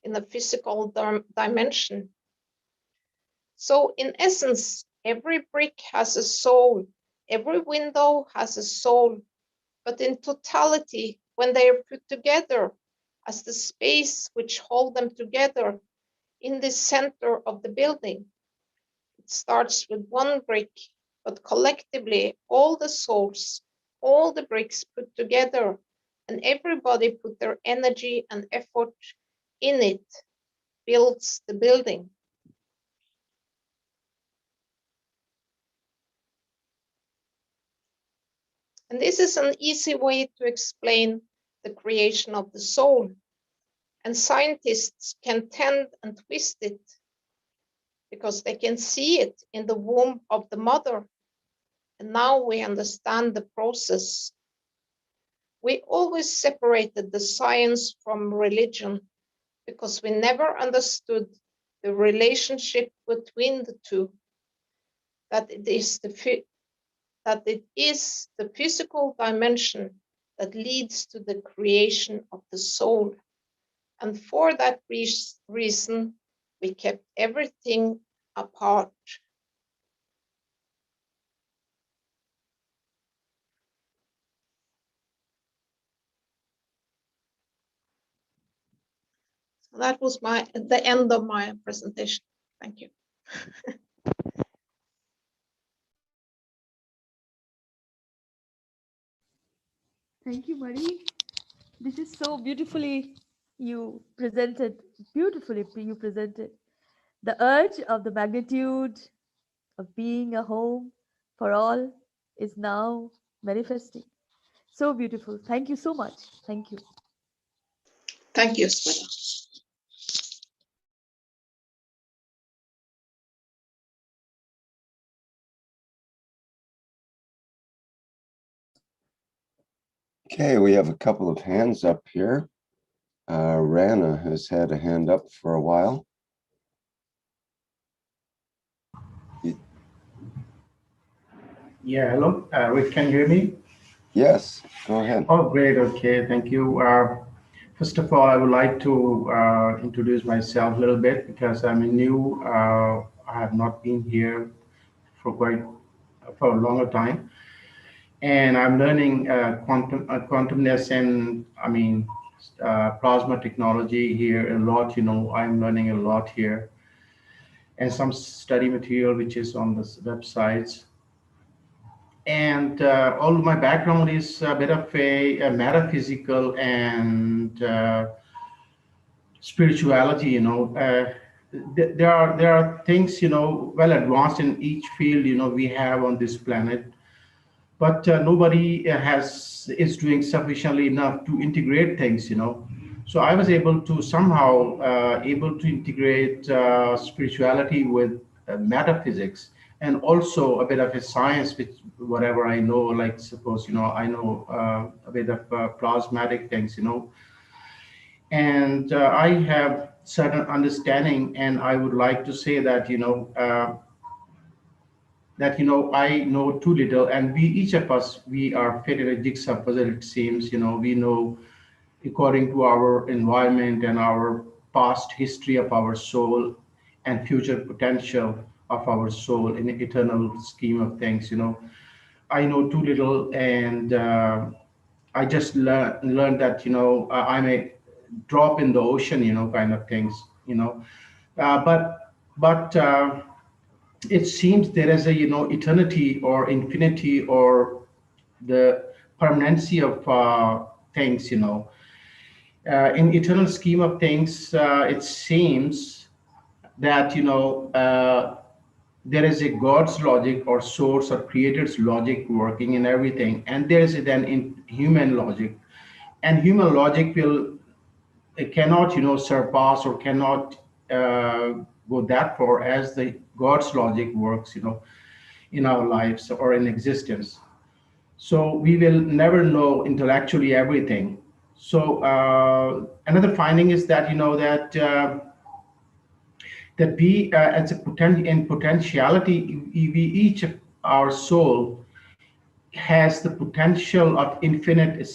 Speaker 3: in the physical dimension. So in essence, every brick has a soul, every window has a soul, but in totality, when they are put together as the space which hold them together in the center of the building, it starts with one brick, but collectively all the souls, all the bricks put together, and everybody put their energy and effort in it, builds the building. And this is an easy way to explain the creation of the soul. And scientists can tend and twist it because they can see it in the womb of the mother. And now we understand the process. We always separated the science from religion because we never understood the relationship between the two, that it is the physical dimension that leads to the creation of the soul. And for that reason, we kept everything apart. So that was the end of my presentation. Thank you.
Speaker 5: Thank you, Marie. This is so beautifully you presented. Beautifully you presented. The urge of the magnitude of being a home for all is now manifesting. So beautiful. Thank you so much. Thank you.
Speaker 3: Thank you, Sveta.
Speaker 1: Okay, we have a couple of hands up here. Rana has had a hand up for a while.
Speaker 6: Yeah, hello. Rick, can you hear me?
Speaker 1: Yes, go ahead.
Speaker 6: Oh, great. Okay, thank you. First of all, I would like to introduce myself a little bit because I'm new. I have not been here for a longer time. and I'm learning quantumness and plasma technology here a lot. I'm learning a lot here, and some study material which is on the websites. And all my background is a bit of a metaphysical and spirituality. There are things well advanced in each field we have on this planet, but nobody is doing sufficiently enough to integrate things. So I was able to somehow able to integrate spirituality with metaphysics, and also a bit of a science, which whatever I know, like suppose I know a bit of plasmatic things. And I have certain understanding, and I would like to say that I know too little, and we each of us, we are fit in a jigsaw puzzle. It seems we know according to our environment and our past history of our soul and future potential of our soul in the eternal scheme of things. I know too little, and I just learned that I'm a drop in the ocean, kind of things. But it seems there is a eternity or infinity or the permanency of things. In eternal scheme of things, it seems that there is a God's logic or source or creator's logic working in everything, and there is then in human logic, and human logic will, it cannot surpass or cannot go that far as the God's logic works in our lives or in existence. So we will never know intellectually everything. So another finding is that that we as a in potentiality, we each of our soul has the potential of infinite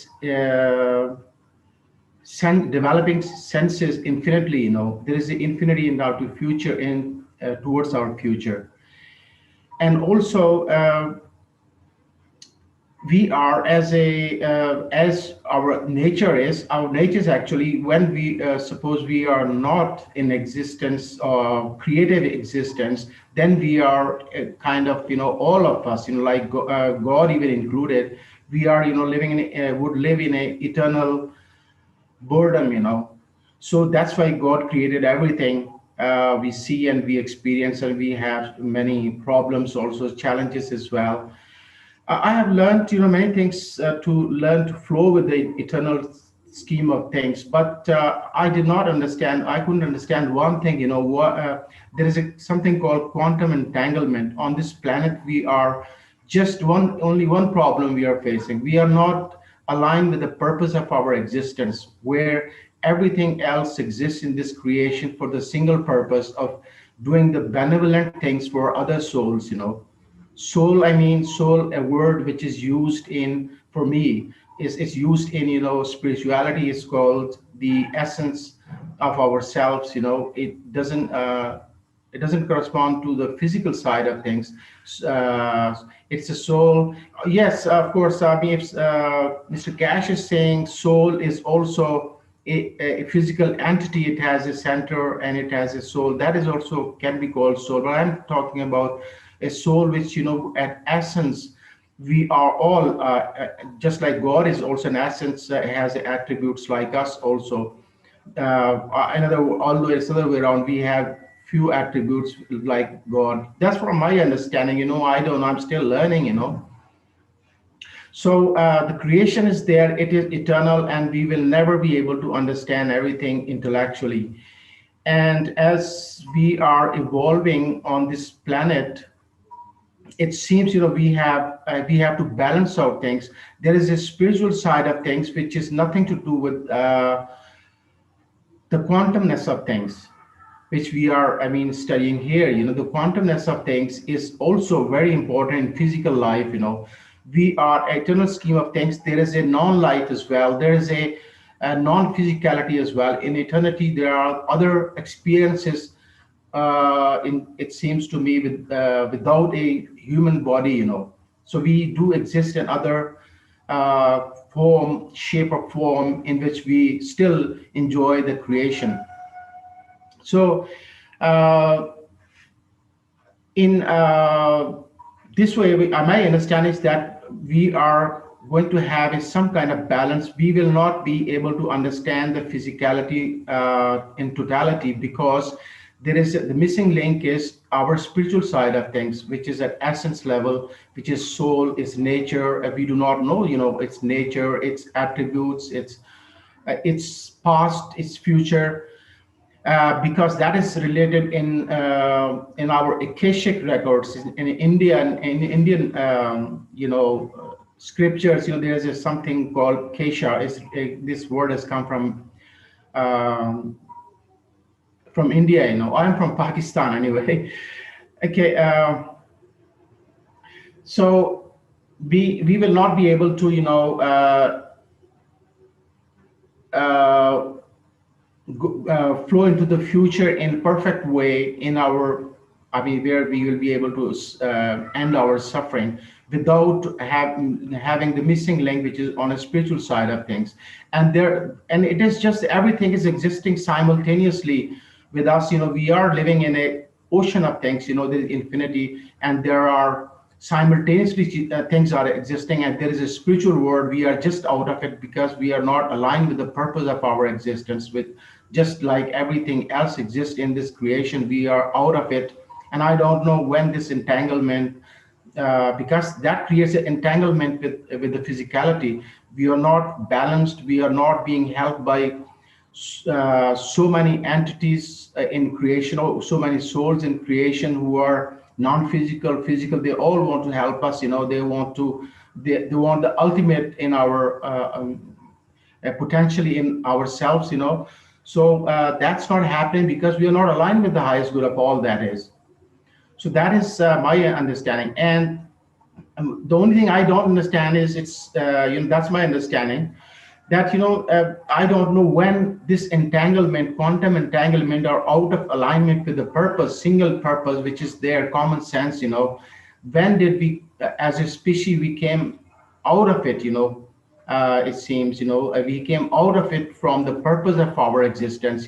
Speaker 6: developing senses infinitely. There is the infinity in our future, in towards our future. And also we are as our nature is actually, when we suppose we are not in existence or creative existence, then we are kind of all of us like God even included, we are living in would live in a eternal boredom. So that's why God created everything we see and we experience, and we have many problems, also challenges as well. I have learned, many things to learn to flow with the eternal scheme of things, but I did not understand. I couldn't understand one thing. There is something called quantum entanglement on this planet. We are just only one problem we are facing. We are not aligned with the purpose of our existence, where everything else exists in this creation for the single purpose of doing the benevolent things for other souls. Soul, I mean soul, a word which is used in, for me, is used in spirituality, is called the essence of ourselves. It doesn't correspond to the physical side of things. It's a soul. Yes, of course. I mean, if Mr. Cash is saying soul is also a physical entity, it has a center and it has a soul. That is also can be called soul. But I'm talking about a soul which, at essence, we are all just like God is also an essence, has attributes like us also. Although it's the other way around, we have few attributes like God. That's from my understanding. I'm still learning. So the creation is there, it is eternal, and we will never be able to understand everything intellectually. And as we are evolving on this planet, it seems we have to balance out things. There is a spiritual side of things which is nothing to do with the quantumness of things, which we are studying here. The quantumness of things is also very important in physical life. We are eternal scheme of things. There is a non-life as well. There is a non-physicality as well. In eternity, there are other experiences. It seems to me without a human body. So we do exist in other form, shape or form in which we still enjoy the creation. So in this way, my understanding is that we are going to have some kind of balance. We will not be able to understand the physicality in totality, because there is the missing link is our spiritual side of things, which is at essence level, which is soul, is nature. We do not know, its nature, its attributes, its past, its future. Because that is related in our Akashic records in India and in Indian scriptures. There's something called Keshe. This word has come from India. I'm from Pakistan anyway. Okay, so we will not be able to flow into the future in perfect way in our, where we will be able to end our suffering without having the missing link, which is on a spiritual side of things. And it is just everything is existing simultaneously with us. We are living in a ocean of things. There's infinity, and there are simultaneously things are existing, and there is a spiritual world. We are just out of it because we are not aligned with the purpose of our existence. With just like everything else exists in this creation, we are out of it. And I don't know when this entanglement, because that creates an entanglement with the physicality. We are not balanced. We are not being helped by so many entities in creation, or so many souls in creation who are non-physical, physical. They all want to help us. They want the ultimate in our potentially in ourselves. So that's not happening because we are not aligned with the highest good of all that is. So that is my understanding. And the only thing I don't understand is that's my understanding, that I don't know when this entanglement, quantum entanglement, are out of alignment with the purpose, single purpose, which is their common sense. When did we as a species we came out of it? It seems we came out of it from the purpose of our existence,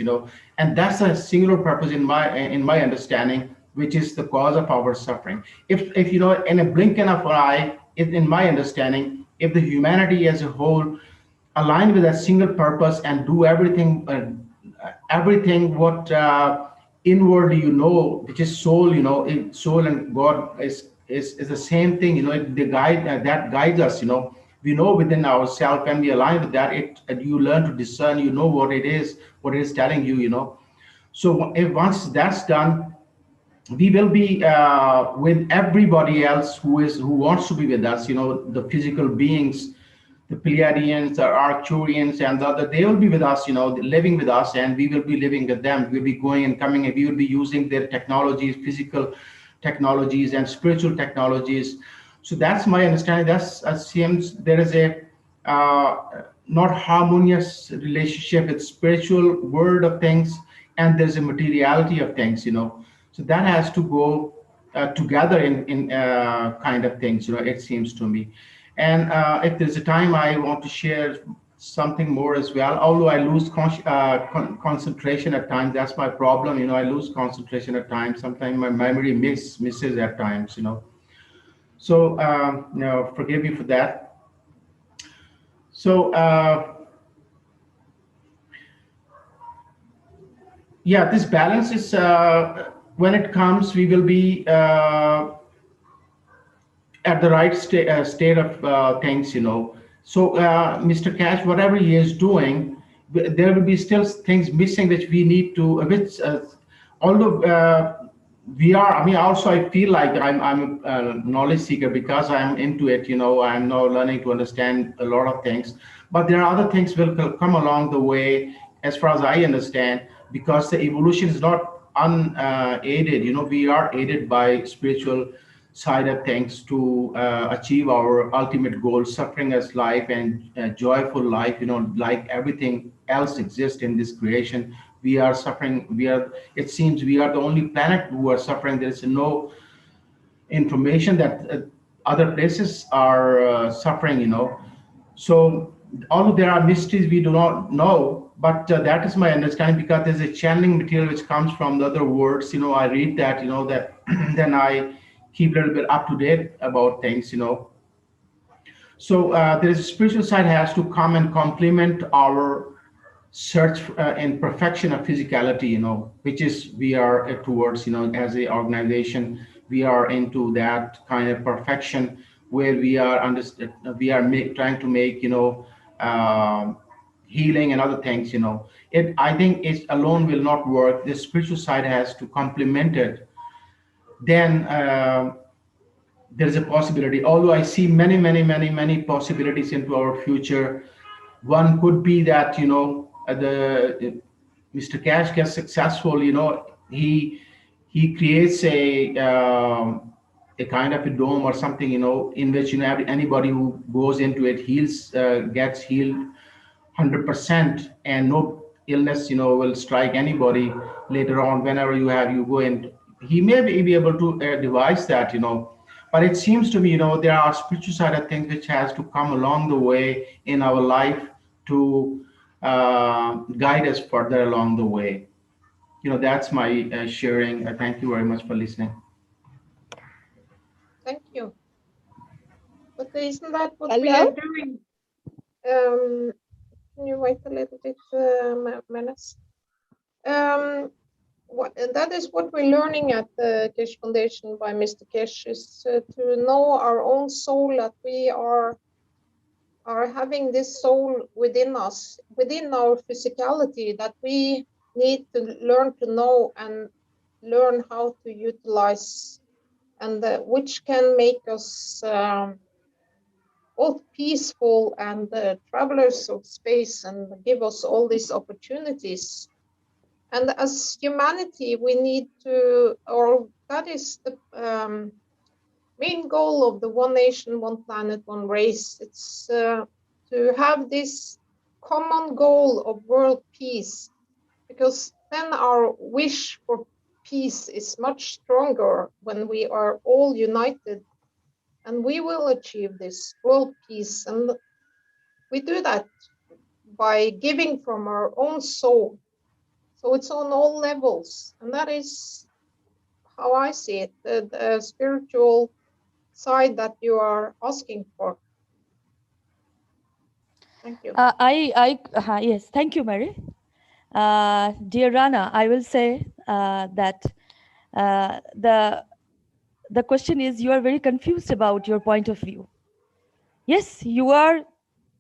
Speaker 6: and that's a singular purpose in my understanding, which is the cause of our suffering. If in a blink of an eye, in my understanding, if the humanity as a whole align with a single purpose and do everything what inwardly, which is soul, soul and God is the same thing. The guide that guides us. We know within ourselves, when we align with that, you learn to discern. What it is telling you. So if once that's done, we will be with everybody else who wants to be with us. The physical beings, the Pleiadians, the Arcturians, and the other, they will be with us, living with us, and we will be living with them. We'll be going and coming, and we will be using their technologies, physical technologies and spiritual technologies. So that's my understanding. That seems there is a not harmonious relationship with spiritual world of things, and there's a materiality of things. So that has to go together in kind of things. It seems to me. And if there's a time, I want to share something more as well. Although I lose concentration at times, that's my problem. I lose concentration at times. Sometimes my memory misses at times. So forgive me for that. So yeah, this balance is when it comes, we will be at the right state of things. So Mr. Cash, whatever he is doing, there will be still things missing which we need to, although we are, also I feel like I'm a knowledge seeker because I'm into it. I'm now learning to understand a lot of things, but there are other things will come along the way, as far as I understand, because the evolution is not unaided. We are aided by spiritual side of things to achieve our ultimate goal, suffering as life and joyful life. Like everything else exists in this creation, we are suffering. It seems we are the only planet who are suffering. There is no information that other places are suffering, So although there are mysteries we do not know, but that is my understanding, because there's a channeling material which comes from the other words. I read that, that then I keep a little bit up to date about things. So there is a spiritual side has to come and complement our search in perfection of physicality, which is we are towards, as a organization, we are into that kind of perfection where we are trying to make, healing and other things, I think it alone will not work. The spiritual side has to complement it. Then there is a possibility, although I see many, many, many, many possibilities into our future. One could be that, the Mr. Cash gets successful, he creates a kind of a dome or something, in which, anybody who goes into it heals, gets healed 100%, and no illness, will strike anybody later on. Whenever you go in, he may be able to devise that, but it seems to me, there are spiritual side of things which has to come along the way in our life to guide us further along the way. That's my sharing. Thank you very much for listening.
Speaker 3: Thank you. But isn't that what we
Speaker 7: Hello?
Speaker 3: are doing? Can you wait a little bit, Menace? That is what we're learning at the Keshe Foundation by Mr. Keshe, is to know our own soul, that we are having this soul within us, within our physicality, that we need to learn to know and learn how to utilize, and which can make us both peaceful and travelers of space, and give us all these opportunities. And as humanity, we need to, or that is the main goal of the One Nation, One Planet, One Race. It's to have this common goal of world peace, because then our wish for peace is much stronger when we are all united, and we will achieve this world peace. And we do that by giving from our own soul. So it's on all levels, and that is how I see it, the spiritual side that you are asking for. Thank you.
Speaker 5: Yes, thank you, Mary. Dear Rana, I will say that the question is, you are very confused about your point of view. Yes, you are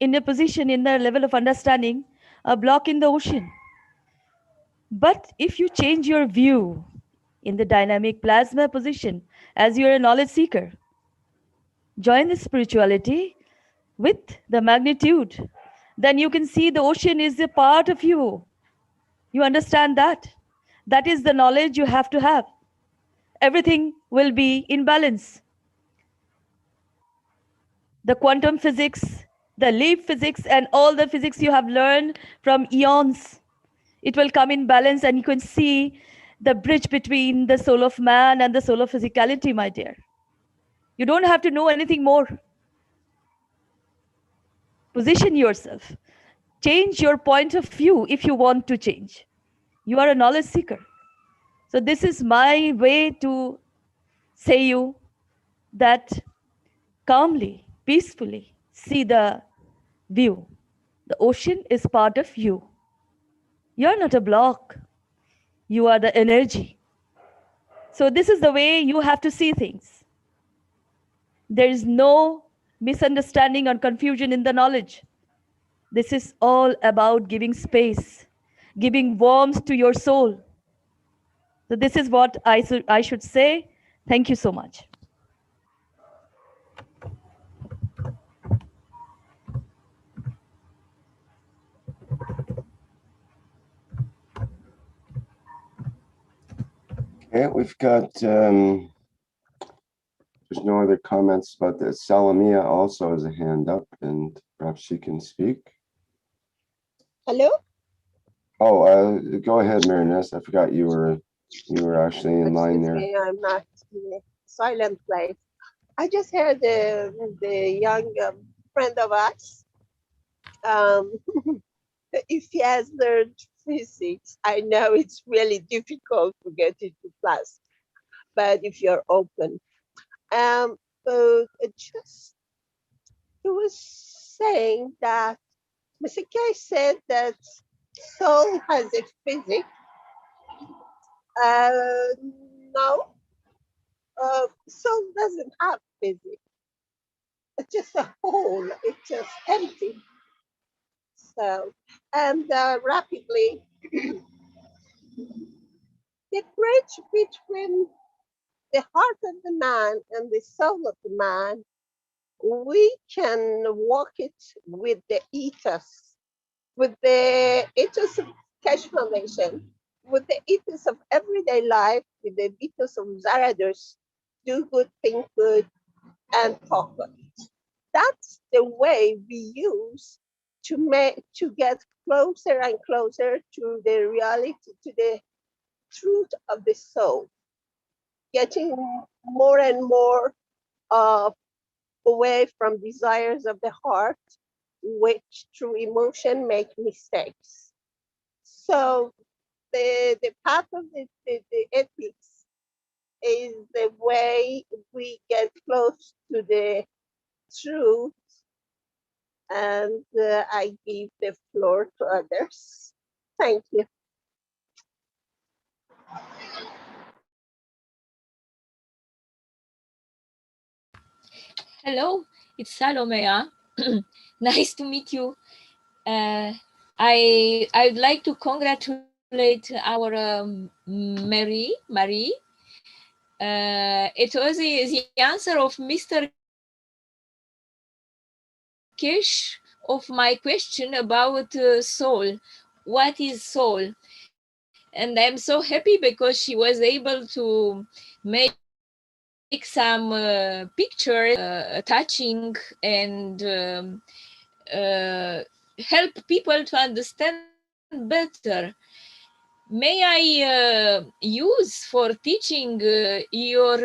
Speaker 5: in a position, in the level of understanding, a block in the ocean. But if you change your view in the dynamic plasma position, as you are a knowledge seeker, join the spirituality with the magnitude, then you can see the ocean is a part of you. You understand that? That is the knowledge you have to have. Everything will be in balance. The quantum physics, the leap physics, and all the physics you have learned from eons, it will come in balance, and you can see the bridge between the soul of man and the soul of physicality, my dear. You don't have to know anything more. Position yourself. Change your point of view if you want to change. You are a knowledge seeker. So this is my way to say you that calmly, peacefully see the view. The ocean is part of you. You are not a block. You are the energy. So this is the way you have to see things. There is no misunderstanding or confusion in the knowledge. This is all about giving space, giving warmth to your soul. So this is what I should say. Thank you so much.
Speaker 1: Okay, we've got, there's no other comments about this. Salamia also has a hand up, and perhaps she can speak.
Speaker 7: Hello?
Speaker 1: Oh, go ahead, Marinette. I forgot you were actually in line there.
Speaker 7: Excuse me, I'm not in a silent place. I just heard the young friend of us. If he has learned physics, I know it's really difficult to get into class, but if you're open, but just he was saying that Mr. K said that soul has a physics. Uh, no, soul doesn't have physics. It's just a hole. It's just empty. So, and rapidly, the bridge between the heart of the man and the soul of the man, we can walk it with the ethos, with the ethos of Keshe Foundation, with the ethos of everyday life, with the ethos of Zarathustra, do good, think good, and talk good. That's the way we use to get closer and closer to the reality, to the truth of the soul, getting more and more away from desires of the heart, which through emotion make mistakes. So the path of the ethics is the way we get close to the truth, and I give the floor to others. Thank you.
Speaker 8: Hello, it's Salomea. Nice to meet you. I'd like to congratulate our Marie. It was the answer of Mr. Keshe of my question about soul. What is soul? And I'm so happy because she was able to make some pictures touching and help people to understand better. May I use for teaching your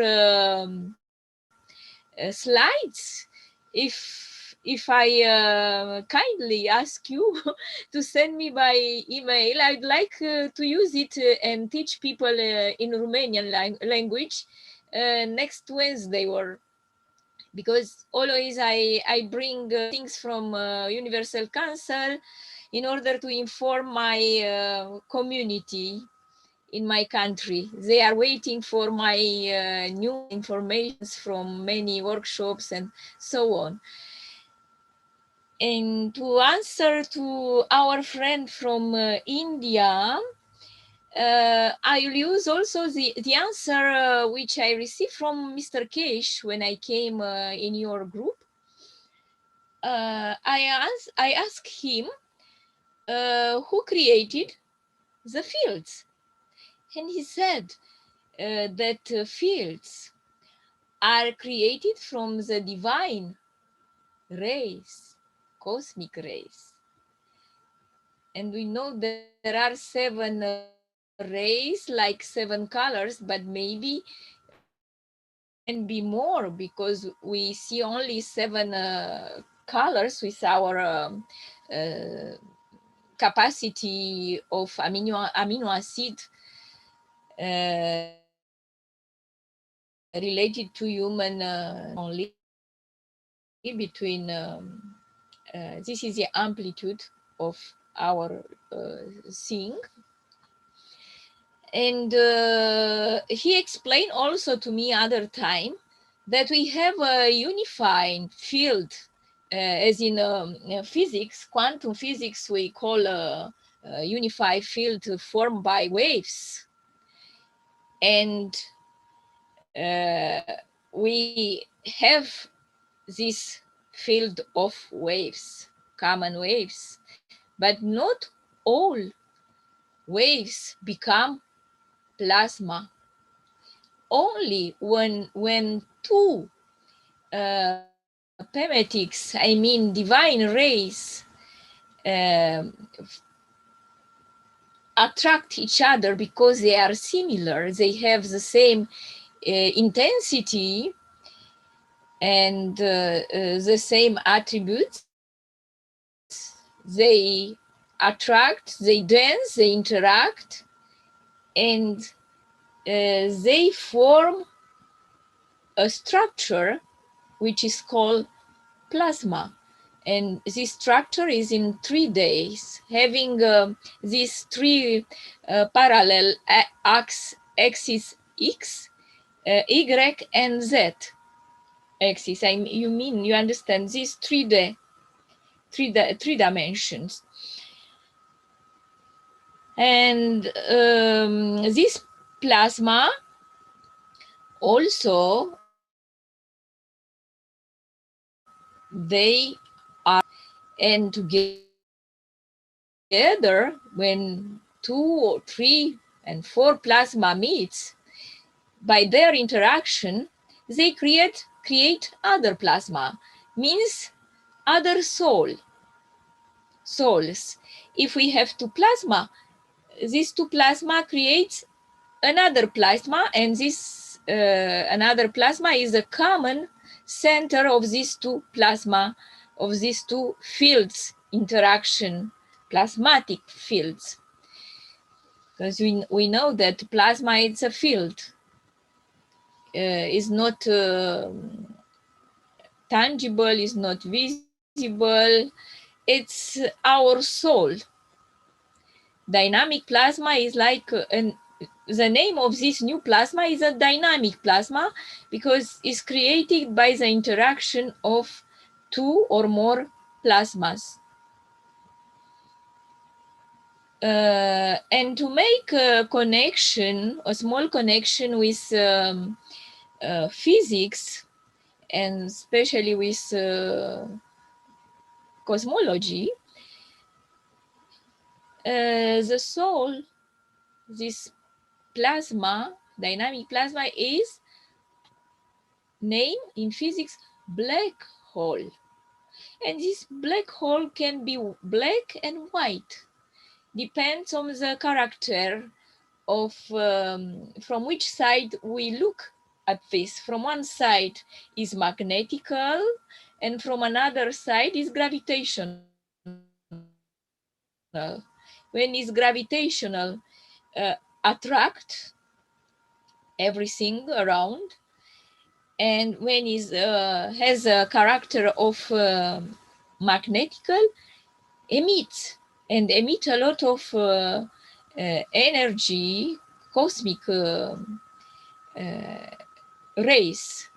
Speaker 8: slides if I kindly ask you to send me by email? I'd like to use it and teach people in Romanian language next Wednesday, or because always I bring things from Universal Council in order to inform my community in my country. They are waiting for my new informations from many workshops and so on. And to answer to our friend from India, I'll use also the answer which I received from Mr. Keshe when I came in your group. I asked him who created the fields. And he said that fields are created from the divine rays, cosmic rays. And we know that there are 7 rays, like 7 colors, but maybe can be more because we see only 7 colors with our capacity of amino acid related to human only between this is the amplitude of our seeing. And he explained also to me other time that we have a unified field, as in physics, quantum physics, we call a unified field formed by waves. And we have this field of waves, common waves, but not all waves become plasma. Only when 2 pemetics, I mean divine rays, attract each other because they are similar, they have the same intensity, and the same attributes. They attract, they dance, they interact, and they form a structure which is called plasma. And this structure is in 3 days, having these 3 parallel axes X, Y, and Z axis. You understand these 3 dimensions. And this plasma also, they are, and together when 2 or 3 and 4 plasma meets, by their interaction, they create other plasma, means other souls. If we have 2 plasma, these 2 plasma creates another plasma, and this another plasma is a common center of these 2 plasma, of these 2 fields interaction, plasmatic fields. Because we know that plasma is a field, is not tangible, is not visible. It's our soul. Dynamic plasma is like the name of this new plasma is a dynamic plasma because it's created by the interaction of 2 or more plasmas. And to make a connection, a small connection with physics, and especially with cosmology, the soul, this plasma, dynamic plasma, is named in physics black hole. And this black hole can be black and white, depends on the character of from which side we look at this. From one side is magnetical, and from another side is gravitational. When it's gravitational, attract everything around, and when it has a character of magnetical, emit a lot of energy, cosmic rays,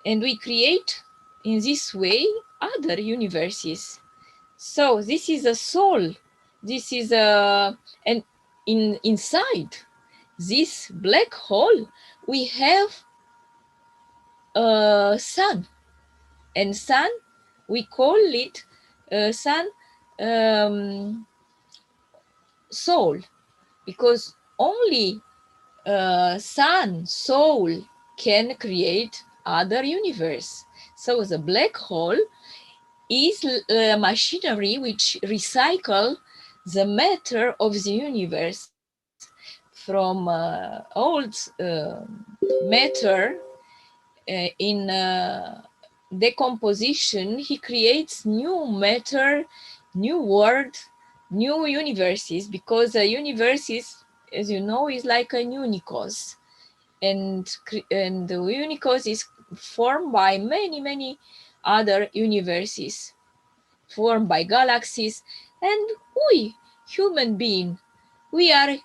Speaker 8: and we create in this way other universes. So this is a soul. This is a, and inside this black hole we have a sun, and sun, we call it sun soul, because only sun soul can create other universe. So the black hole is machinery which recycle the matter of the universe from old matter. In decomposition, he creates new matter, new world, new universes, because a universe is, as you know, is like a unicos, and the unicos is formed by many other universes, formed by galaxies. And we, human being, we are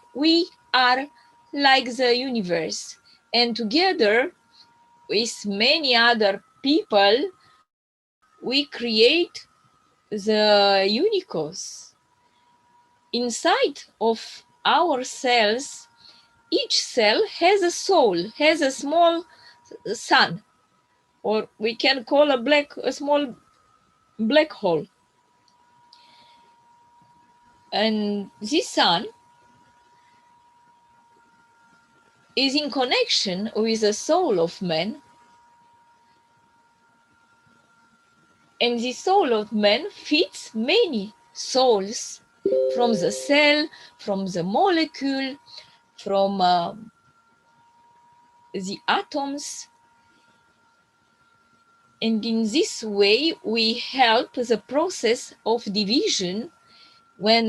Speaker 8: like the universe, and together with many other people, we create the unicos. Inside of our cells, each cell has a soul, has a small sun, or we can call a small black hole. And this sun is in connection with the soul of man. And the soul of man fits many souls, from the cell, from the molecule, from the atoms. And in this way, we help the process of division when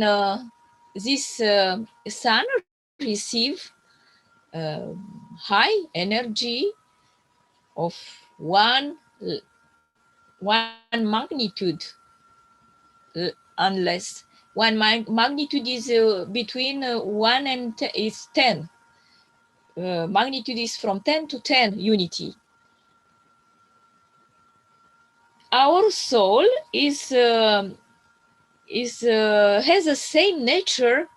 Speaker 8: this sun receive high energy of one magnitude, unless one magnitude is between 1 and is 10. Magnitude is from 10 to 10 unity. Our soul has the same nature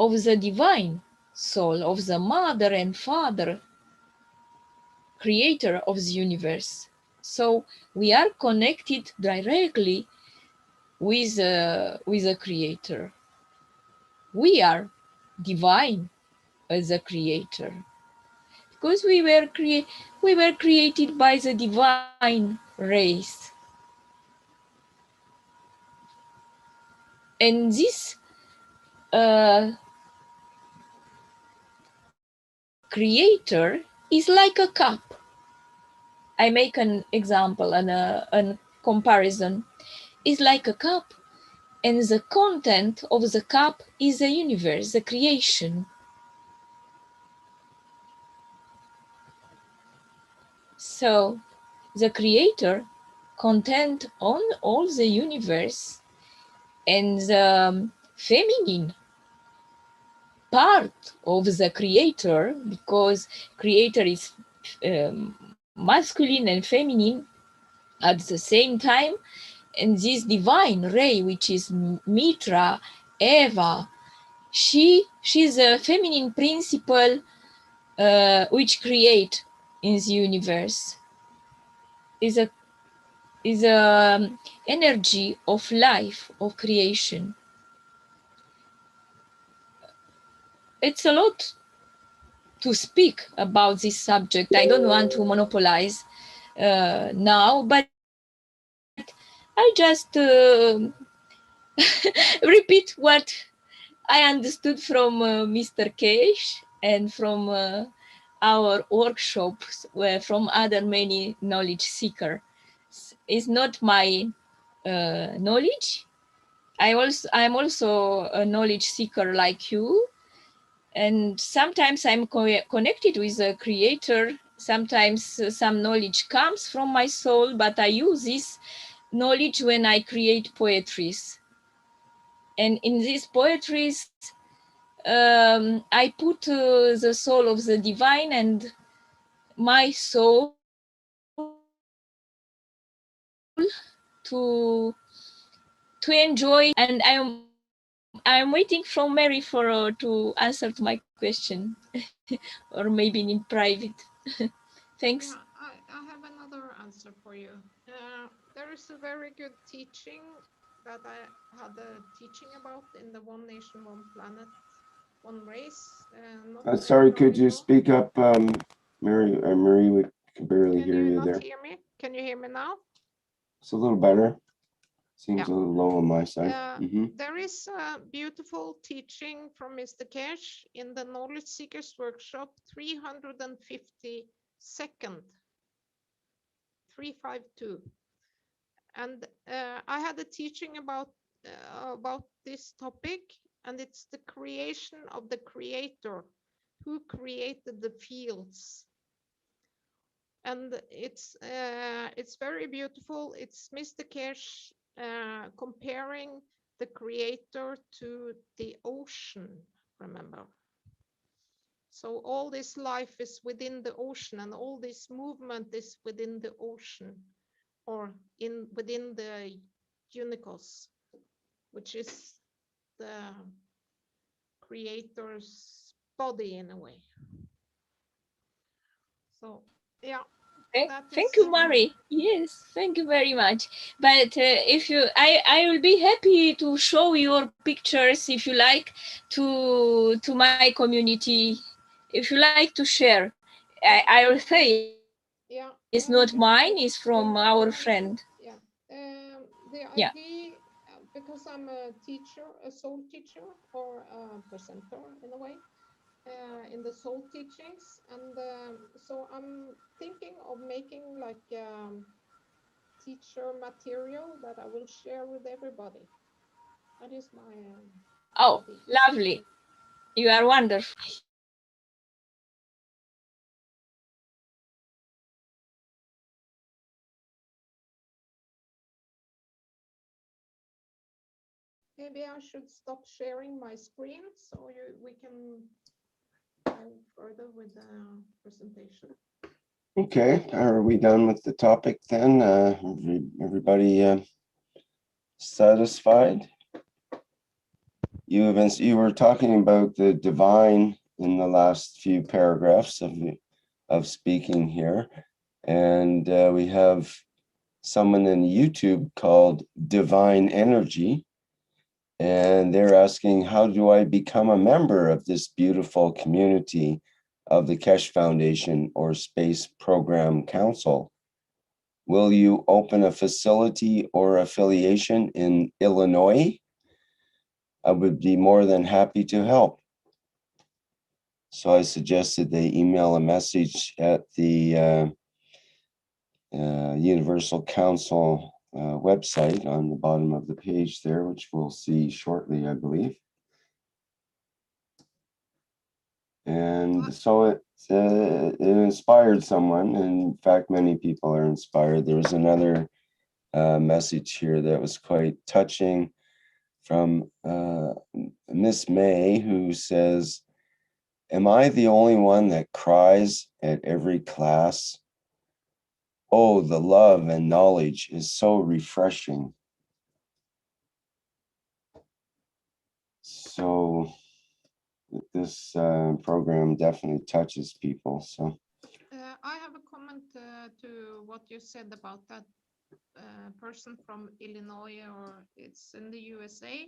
Speaker 8: of the divine soul, of the mother and father, creator of the universe. So we are connected directly with the creator. We are divine as a creator because we were created by the divine race. And this creator is like a cup. I make an example and a comparison. Is like a cup, and the content of the cup is the universe, the creation. So the creator content on all the universe, and the feminine part of the creator, because creator is masculine and feminine at the same time, and this divine ray, which is Mitra, Eva, she's a feminine principle which create in the universe, is a energy of life, of creation. It's a lot to speak about this subject. I don't want to monopolize now, but I just repeat what I understood from Mr. Keshe and from our workshops, from other many knowledge seeker. It's not my knowledge. I'm also a knowledge seeker like you, and sometimes I'm connected with the creator. Sometimes some knowledge comes from my soul, but I use this knowledge when I create poetries. And in these poetries, I put the soul of the divine and my soul to enjoy. And I'm waiting from Mary for to answer to my question, or maybe in private. Thanks.
Speaker 3: Yeah, I have another answer for you. There is a very good teaching that I had a teaching about in the One Nation, One Planet, One Race.
Speaker 1: Sorry, could you speak up, Mary? Mary, we can barely hear you there.
Speaker 3: Hear me? Can you hear me now?
Speaker 1: It's a little better. Seems a little low on my side.
Speaker 3: There is a beautiful teaching from Mr. Keshe in the Knowledge Seekers Workshop 352. 352. And I had a teaching about this topic, and it's the creation of the creator who created the fields. And it's very beautiful. It's Mr. Keshe comparing the creator to the ocean, remember. So all this life is within the ocean, and all this movement is within the ocean, or within the unicos, which is the creator's body in a way. So yeah.
Speaker 8: Thank you, Mari. Yes, thank you very much. But if you, I will be happy to show your pictures if you like to my community. If you like to share, I will say it's not mine. It's from our friend.
Speaker 3: Yeah. The idea, because I'm a teacher, a soul teacher, or a presenter in a way, in the soul teachings, and so I'm thinking of making like teacher material that I will share with everybody. That is my
Speaker 8: Oh,
Speaker 3: idea.
Speaker 8: lovely. You are wonderful.
Speaker 3: Maybe I should stop sharing my screen so we can go further with the presentation.
Speaker 1: Okay, are we done with the topic then? Everybody satisfied? You were talking about the divine in the last few paragraphs of speaking here, and we have someone in YouTube called Divine Energy, and they're asking, how do I become a member of this beautiful community of the Keshe Foundation or Space Program Council? Will you open a facility or affiliation in Illinois? I would be more than happy to help. So I suggested they email a message at the Universal Council website on the bottom of the page there, which we'll see shortly, I believe. And so it inspired someone. And in fact, many people are inspired. There's another message here that was quite touching from Miss May, who says, am I the only one that cries at every class? Oh, the love and knowledge is so refreshing. So this program definitely touches people. So
Speaker 3: I have a comment to what you said about that person from Illinois, or it's in the USA.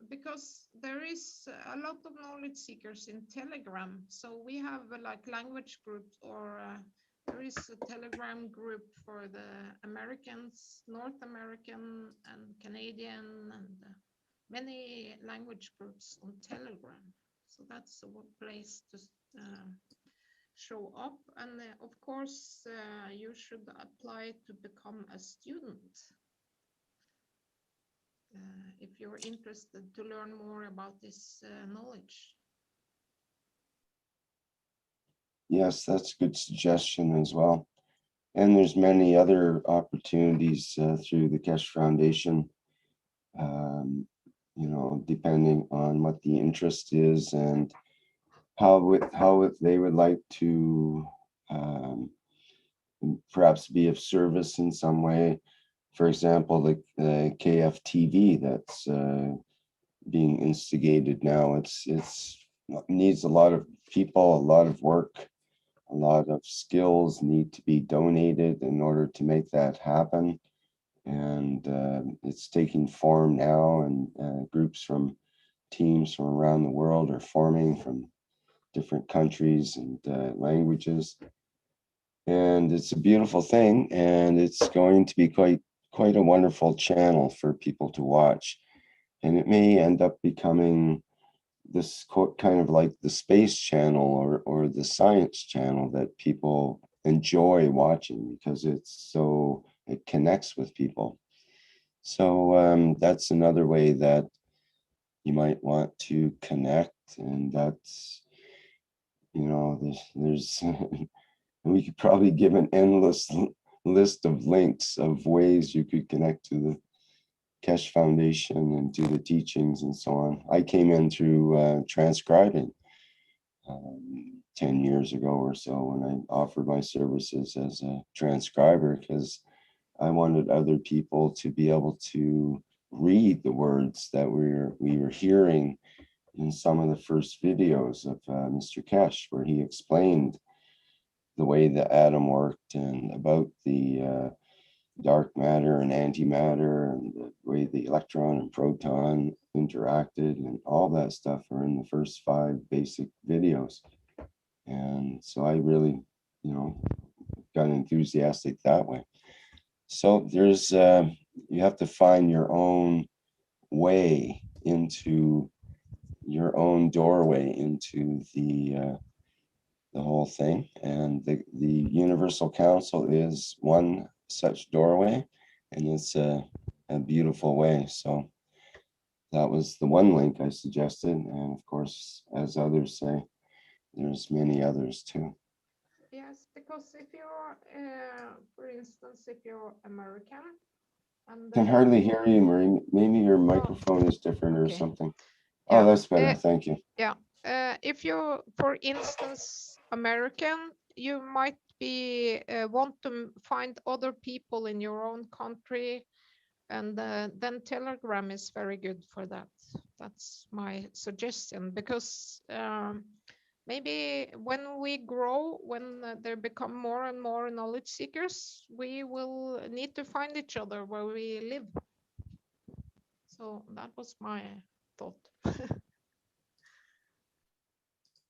Speaker 3: Because there is a lot of knowledge seekers in Telegram. So we have like language groups, or there is a Telegram group for the Americans, North American and Canadian, and many language groups on Telegram. So that's a place to show up. And of course, you should apply to become a student. If you're interested to learn more about this knowledge.
Speaker 1: yes, that's a good suggestion as well. And there's many other opportunities through the Keshe Foundation, you know, depending on what the interest is and how they would like to perhaps be of service in some way. For example, the KF TV that's being instigated now. It's needs a lot of people, a lot of work, a lot of skills need to be donated in order to make that happen. And it's taking form now, and groups from teams from around the world are forming from different countries and languages. And it's a beautiful thing, and it's going to be quite a wonderful channel for people to watch. And it may end up becoming this kind of like the space channel or the science channel that people enjoy watching because it connects with people. So that's another way that you might want to connect, and that's, you know, there's we could probably give an endless list of links of ways you could connect to the Keshe Foundation and to the teachings and so on. I came in through transcribing 10 years ago or so when I offered my services as a transcriber, because I wanted other people to be able to read the words that we were hearing in some of the first videos of Mr. Keshe, where he explained the way the atom worked and about the dark matter and antimatter and the way the electron and proton interacted, and all that stuff are in the first 5 basic videos. And so I really, you know, got enthusiastic that way. So there's, you have to find your own way into your own doorway into the whole thing. And the Universal Council is one such doorway, and it's a beautiful way. So that was the one link I suggested, and of course, as others say, there's many others too.
Speaker 3: Yes, because if you're, for instance, if you're American, and
Speaker 1: Can hardly hear you, Marie. Maybe your microphone is different or
Speaker 3: okay.
Speaker 1: something.
Speaker 3: Yeah.
Speaker 1: Oh, that's better. Thank you.
Speaker 3: Yeah. If you're, for instance, American, you might be want to find other people in your own country, and then Telegram is very good for that. That's my suggestion, because maybe when we grow, when there become more and more knowledge seekers, we will need to find each other where we live. So that was my thought.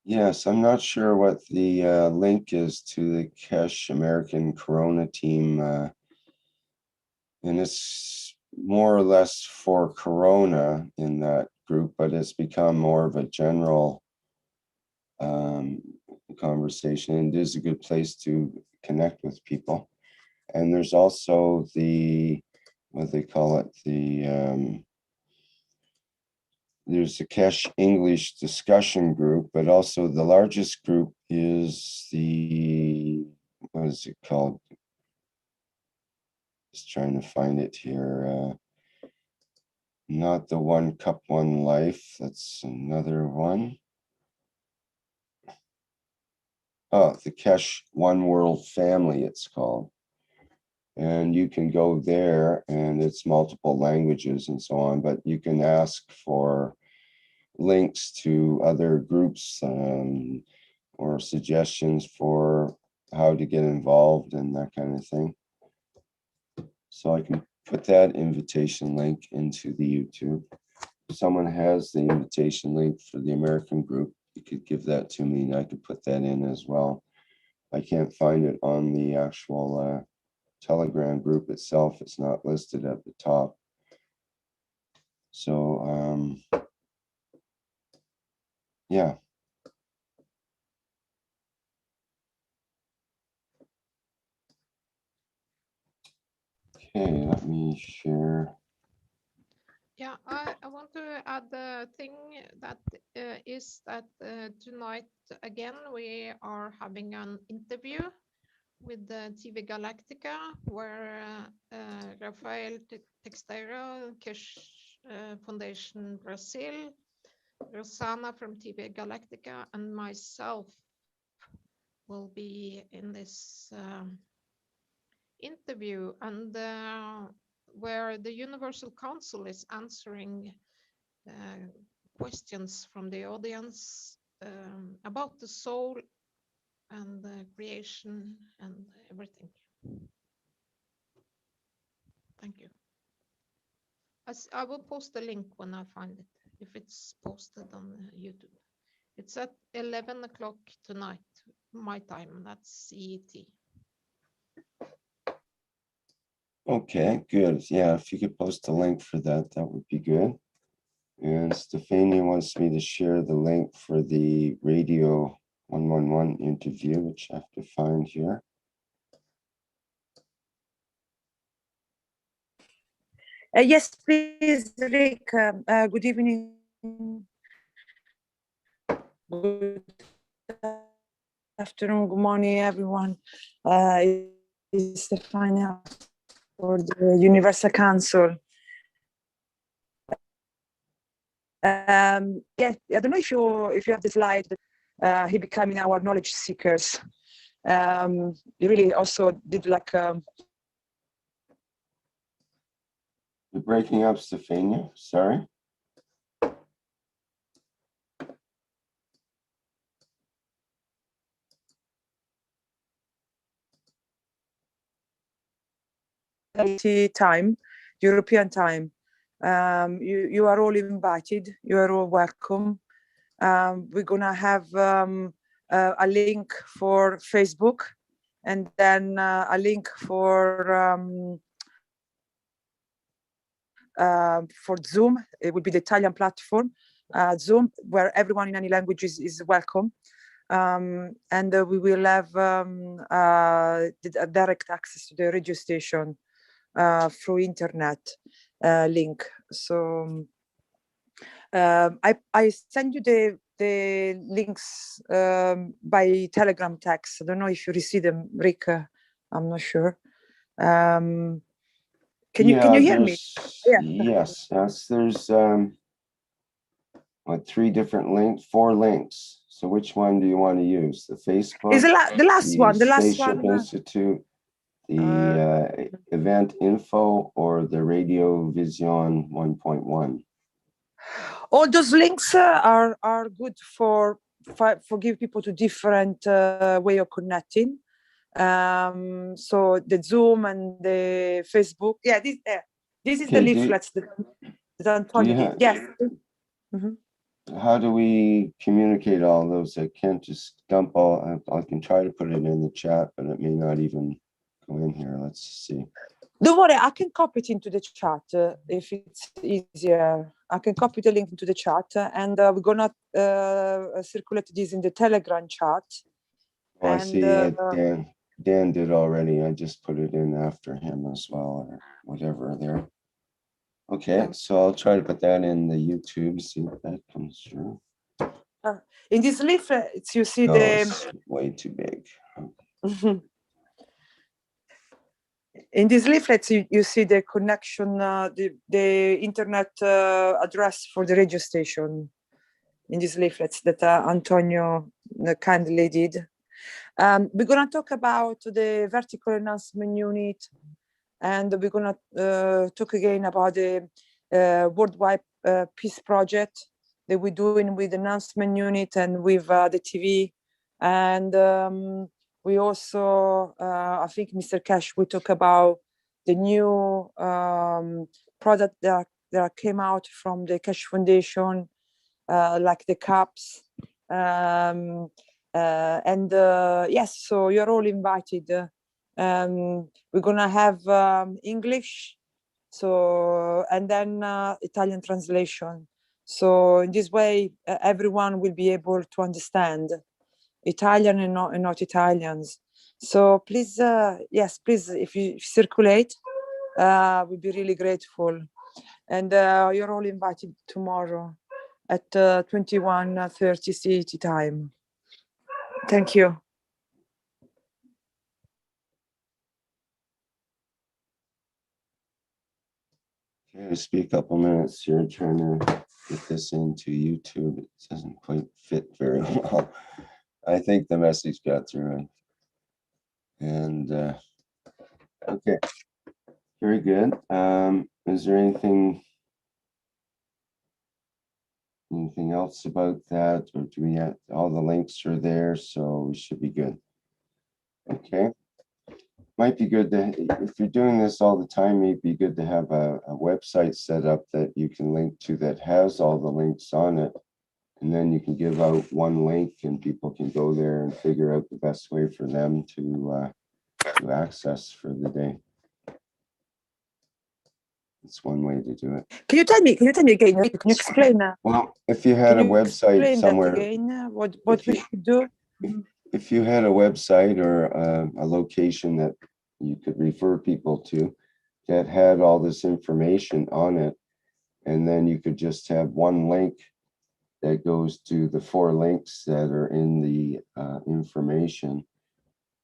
Speaker 1: Yes, I'm not sure what the link is to the Keshe American Corona team, and it's more or less for Corona in that group, but it's become more of a general conversation, and it is a good place to connect with people. And there's also the, what they call it, the there's the Keshe English discussion group, but also the largest group is the, what is it called? Just trying to find it here. Not the One Cup, One Life. That's another one. Oh, the Keshe One World Family, it's called. And you can go there, and it's multiple languages and so on, but you can ask for links to other groups or suggestions for how to get involved and that kind of thing. So I can put that invitation link into the YouTube. If someone has the invitation link for the American group, you could give that to me and I could put that in as well. I can't find it on the actual Telegram group itself. It's not listed at the top. So yeah. Okay, let me share.
Speaker 3: Yeah, I want to add the thing that is that tonight again we are having an interview with the TV Galactica, where Rafael Texteiro, Keshe Foundation Brazil, Rosanna from TV Galactica, and myself will be in this interview, and where the Universal Council is answering questions from the audience about the soul and the creation and everything. Thank you. I will post the link when I find it, if it's posted on YouTube. It's at 11 o'clock tonight, my time, that's CET.
Speaker 1: Okay, good. Yeah, if you could post a link for that, that would be good. And Stefania wants me to share the link for the Radio 111 interview, which I have to find here.
Speaker 9: Yes, please, Rick. Good evening. Good afternoon. Good morning, everyone. It's Stefania for the Universal Council. Yeah, I don't know if you have the slide. He becoming our knowledge seekers. He really also did like.
Speaker 1: You're breaking up, Stefania. Sorry.
Speaker 9: Time, European time. You are all invited. You are all welcome. We're gonna have a link for Facebook, and then a link for Zoom. It will be the Italian platform, Zoom, where everyone in any language is welcome. And we will have direct access to the radio station through internet link. So I send you the links by Telegram text. I don't know if you receive them, Rick. I'm not sure. Can you hear me?
Speaker 1: Yeah. Yes. There's what, 3 different links, 4 links. So which one do you want to use? The Facebook,
Speaker 9: is the last one, the last
Speaker 1: Spaceship
Speaker 9: one.
Speaker 1: Institute, the event info, or the Radio Vision 1.1?
Speaker 9: All those links are good for give people to different way of connecting. So the Zoom and the Facebook. Yeah, this is the leaflets that Antonio did. Yes. Mm-hmm.
Speaker 1: How do we communicate all those? I can't just dump all. I can try to put it in the chat, but it may not even go in here. Let's see.
Speaker 9: Don't worry, I can copy it into the chat if it's easier. I can copy the link into the chat, and we're gonna circulate this in the Telegram chat.
Speaker 1: Oh, I see it. Dan did already. I just put it in after him as well, or whatever there. Okay, so I'll try to put that in the YouTube, see if that comes through.
Speaker 9: In this leaflet, you see
Speaker 1: it's way too big.
Speaker 9: In these leaflets, you see the connection, the internet address for the radio station. In these leaflets that Antonio kindly did. We're going to talk about the vertical enhancement unit, and we're going to talk again about the worldwide peace project that we're doing with the enhancement unit and with the TV. And we also, I think Mr. Keshe, we talk about the new product that came out from the Keshe Foundation, like the cups. Yes, so you're all invited. We're gonna have English, so and then Italian translation. So in this way, everyone will be able to understand Italian and not Italians. So please, yes, please, if you circulate, we'll be really grateful. And you're all invited tomorrow at 21:30 CET time. Thank you.
Speaker 1: Okay, I'll speak a couple minutes here, trying to get this into YouTube. It doesn't quite fit very well. I think the message got through. And okay, very good. Is there anything else about that, or do we have all the links are there, so we should be good? Okay. Might be good to, if you're doing this all the time, it'd be good to have a website set up that you can link to that has all the links on it. And then you can give out one link and people can go there and figure out the best way for them to access for the day. It's one way to do it.
Speaker 9: Can you tell me again? Can you explain?
Speaker 1: Well, if you had a website somewhere,
Speaker 9: again, what we should do?
Speaker 1: If you had a website or a location that you could refer people to that had all this information on it, and then you could just have one link that goes to the 4 links that are in the information,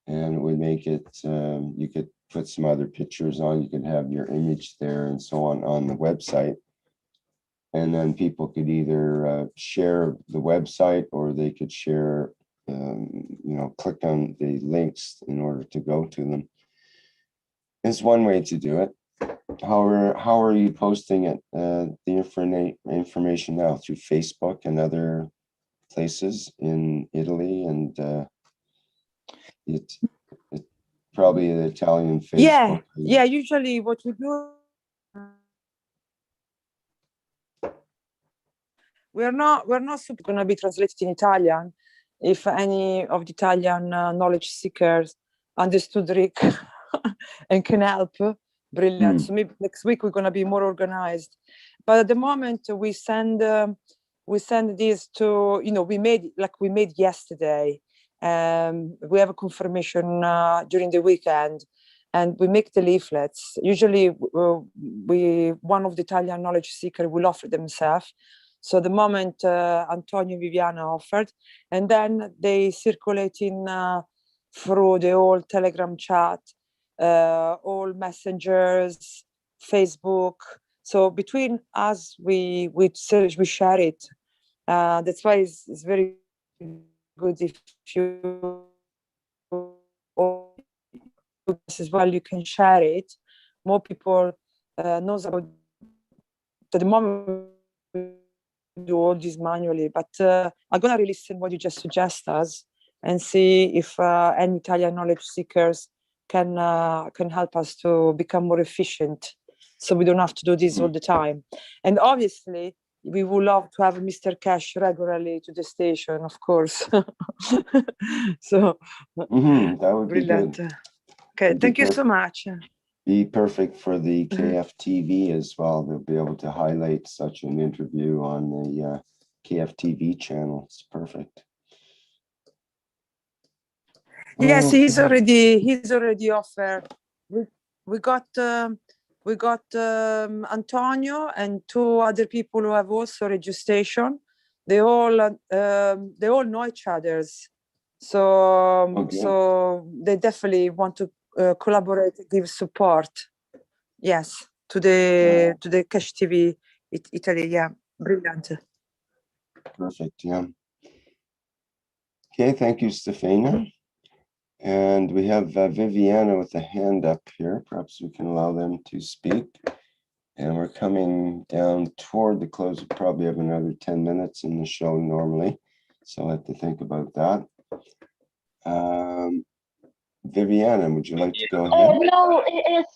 Speaker 1: and it would make it, you could put some other pictures on, you could have your image there and so on the website. And then people could either share the website, or they could share, click on the links in order to go to them. It's one way to do it. How are you posting it, the information now? Through Facebook and other places in Italy, and it's probably the Italian Facebook.
Speaker 9: Yeah. Usually, what we do, we're not super going to be translated in Italian. If any of the Italian knowledge seekers understood Rick and can help, brilliant. So maybe next week we're going to be more organized. But at the moment, we send we send this to, we made yesterday. We have a confirmation during the weekend, and we make the leaflets. Usually one of the Italian knowledge seeker will offer themselves. So the moment Antonio and Viviana offered, and then they circulate through the whole Telegram chat, all messengers, Facebook. So between us, we share it. That's why it's very good if you as well, you can share it. More people knows about. At the moment, we do all this manually, but I'm gonna really listen what you just suggest us and see if any Italian knowledge seekers can help us to become more efficient, so we don't have to do this all the time. And obviously, we would love to have Mr. Keshe regularly to the station, of course. So
Speaker 1: that would be
Speaker 9: brilliant.
Speaker 1: good.
Speaker 9: Okay, thank you so much.
Speaker 1: Be perfect for the KF TV as well. They'll be able to highlight such an interview on the KF TV channel. It's perfect.
Speaker 9: Yes, he's already offered. We got Antonio and 2 other people who have also registration. They all know each other's. So they definitely want to collaborate, give support. Yes, to the Keshe TV Italy. Yeah, brilliant.
Speaker 1: Perfect. Yeah. Okay. Thank you, Stefania. And we have Viviana with a hand up here. Perhaps we can allow them to speak. And we're coming down toward the close. We probably have another 10 minutes in the show normally. So I'll have to think about that. Viviana, would you like to go ahead?
Speaker 10: No,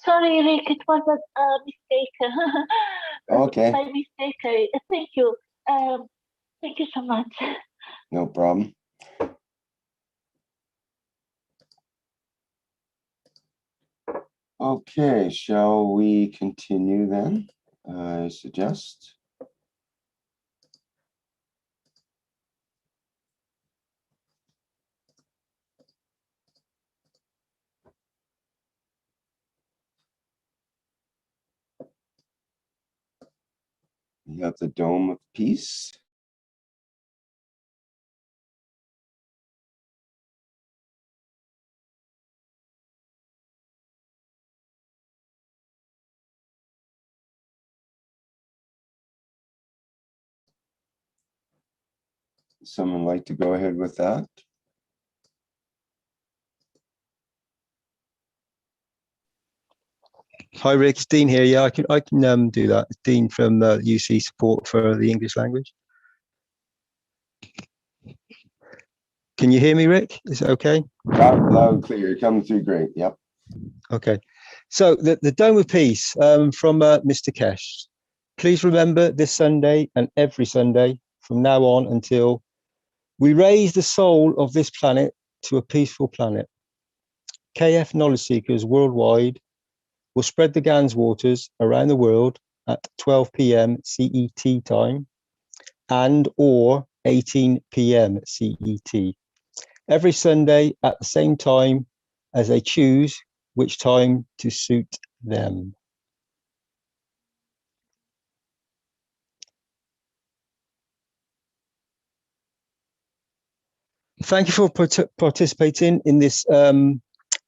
Speaker 10: sorry, Rick, it was a mistake.
Speaker 1: Okay.
Speaker 10: My mistake. Thank you. Thank you so much.
Speaker 1: No problem. Okay, shall we continue then? I suggest. We have the Dome of Peace. Someone like to go ahead with that?
Speaker 11: Hi Rick, it's Dean here. Yeah, I can do that. It's Dean from UC Support for the English Language. Can you hear me, Rick? Is it okay?
Speaker 1: Loud and clear. You're coming through great. Yep.
Speaker 11: Okay. So the Dome of Peace from Mr. Keshe. Please remember this Sunday and every Sunday from now on until we raise the soul of this planet to a peaceful planet. KF knowledge seekers worldwide will spread the GANS waters around the world at 12 PM CET time and or 18 PM CET. Every Sunday at the same time as they choose which time to suit them. Thank you for participating in this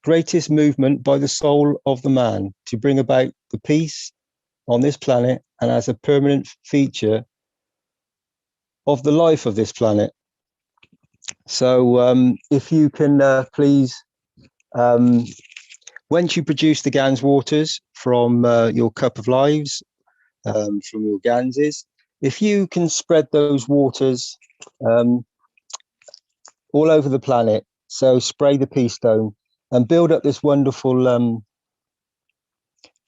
Speaker 11: greatest movement by the soul of the man to bring about the peace on this planet and as a permanent feature of the life of this planet. So if you can please, once you produce the GANS waters from your cup of lives, from your GANSes, if you can spread those waters all over the planet, so spray the peace stone and build up this wonderful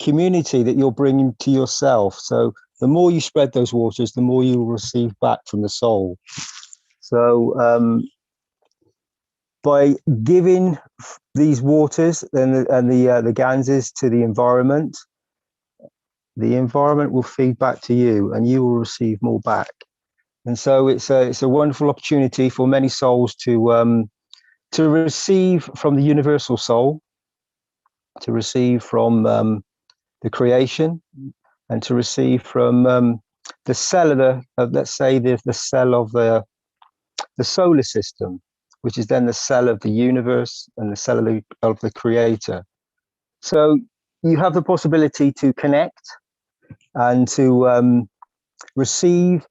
Speaker 11: community that you're bringing to yourself. So the more you spread those waters, the more you will receive back from the soul. So by giving these waters and the GANSes to the environment will feed back to you and you will receive more back. And so it's a wonderful opportunity for many souls to receive from the universal soul, to receive from the creation, and to receive from the cell of let's say the cell of the solar system, which is then the cell of the universe and the cell of the creator. So you have the possibility to connect and to receive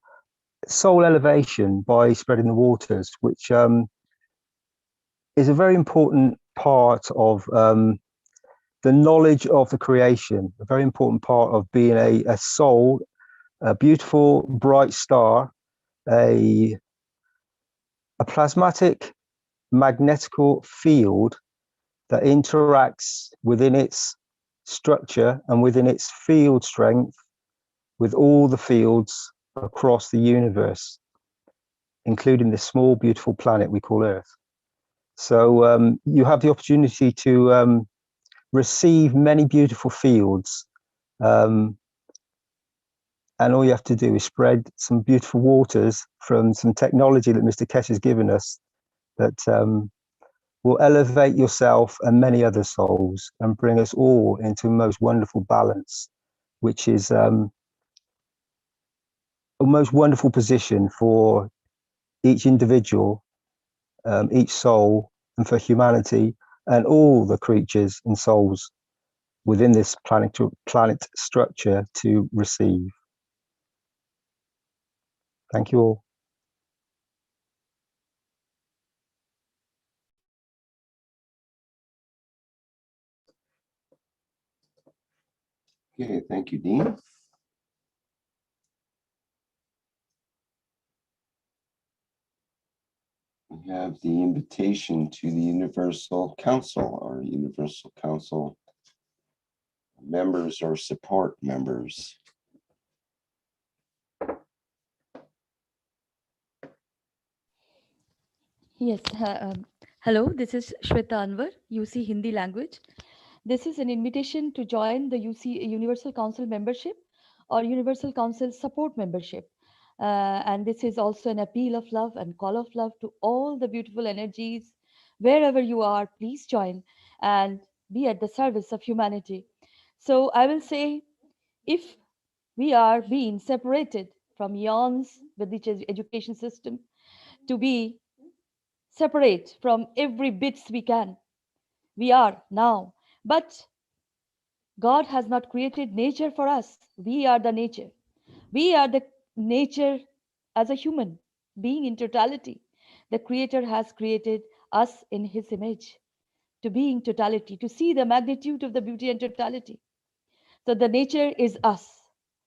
Speaker 11: soul elevation by spreading the waters, which is a very important part of the knowledge of the creation, a very important part of being a soul, a beautiful, bright star, a plasmatic magnetical field that interacts within its structure and within its field strength with all the fields across the universe, including this small, beautiful planet we call Earth. So you have the opportunity to receive many beautiful fields, and all you have to do is spread some beautiful waters from some technology that Mr. Keshe has given us that will elevate yourself and many other souls and bring us all into a most wonderful balance, which is a most wonderful position for each individual, each soul, and for humanity and all the creatures and souls within this planet structure to receive. Thank you all.
Speaker 1: Okay, thank you, Dean. We have the invitation to the Universal Council, or Universal Council members or support members.
Speaker 5: Yes. Hello, this is Shweta Anwar, UC Hindi language. This is an invitation to join the UC Universal Council membership or Universal Council support membership. And this is also an appeal of love and call of love to all the beautiful energies. Wherever you are, please join and be at the service of humanity. So I will say, if we are being separated from eons with the education system, to be separate from every bits we can. We are now, but God has not created nature for us. We are the nature. We are the nature as a human being in totality. The Creator has created us in His image to be in totality, to see the magnitude of the beauty and totality. So the nature is us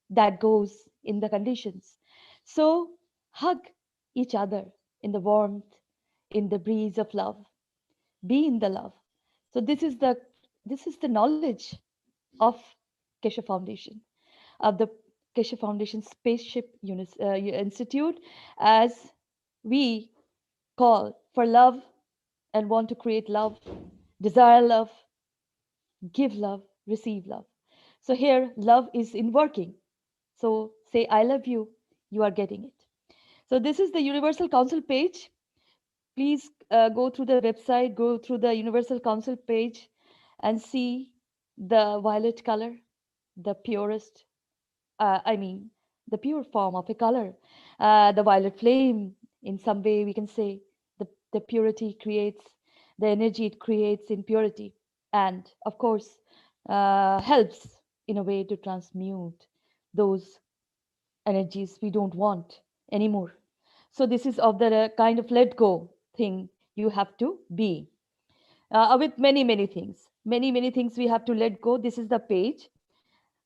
Speaker 5: that goes in the conditions. So hug each other in the warmth, in the breeze of love. Be in the love. So this is the knowledge of Keshe Foundation, of the Keshe Foundation Spaceship Institute, as we call for love and want to create love, desire love, give love, receive love. So here, love is in working. So say, I love you, you are getting it. So this is the Universal Council page. Please go through the website, go through the Universal Council page and see the violet color, the purest, the pure form of a color. The violet flame, in some way we can say, the purity creates, the energy it creates in purity. And of course, helps in a way to transmute those energies we don't want anymore. So this is of the kind of let go thing you have to be with many things. Many things we have to let go. This is the page.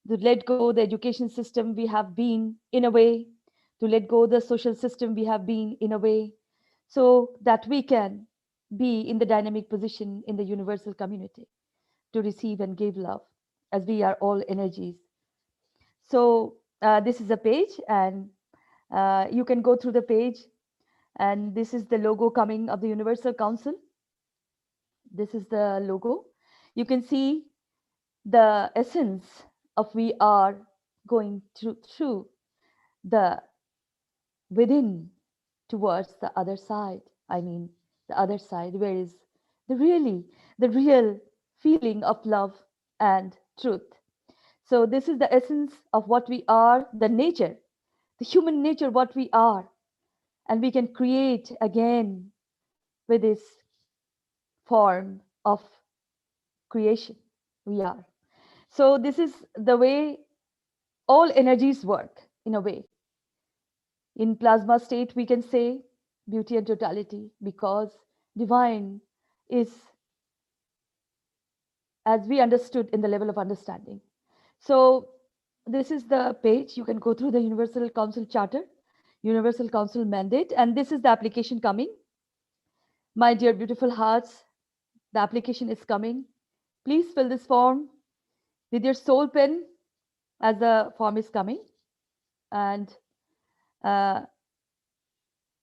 Speaker 5: To let go the education system we have been in a way, to let go the social system we have been in a way, so that we can be in the dynamic position in the universal community to receive and give love, as we are all energies. So this is a page, and you can go through the page, and this is the logo coming of the Universal Council. This is the logo. You can see the essence of we are going through the within towards the other side. I mean, the other side, where is the real feeling of love and truth. So this is the essence of what we are, the nature, the human nature, what we are. And we can create again with this form of creation we are. So this is the way all energies work in a way. In plasma state, we can say beauty and totality, because divine is as we understood in the level of understanding. So this is the page. You can go through the Universal Council Charter, Universal Council mandate, and this is the application coming. My dear beautiful hearts, the application is coming. Please fill this form with your soul pen as the form is coming. And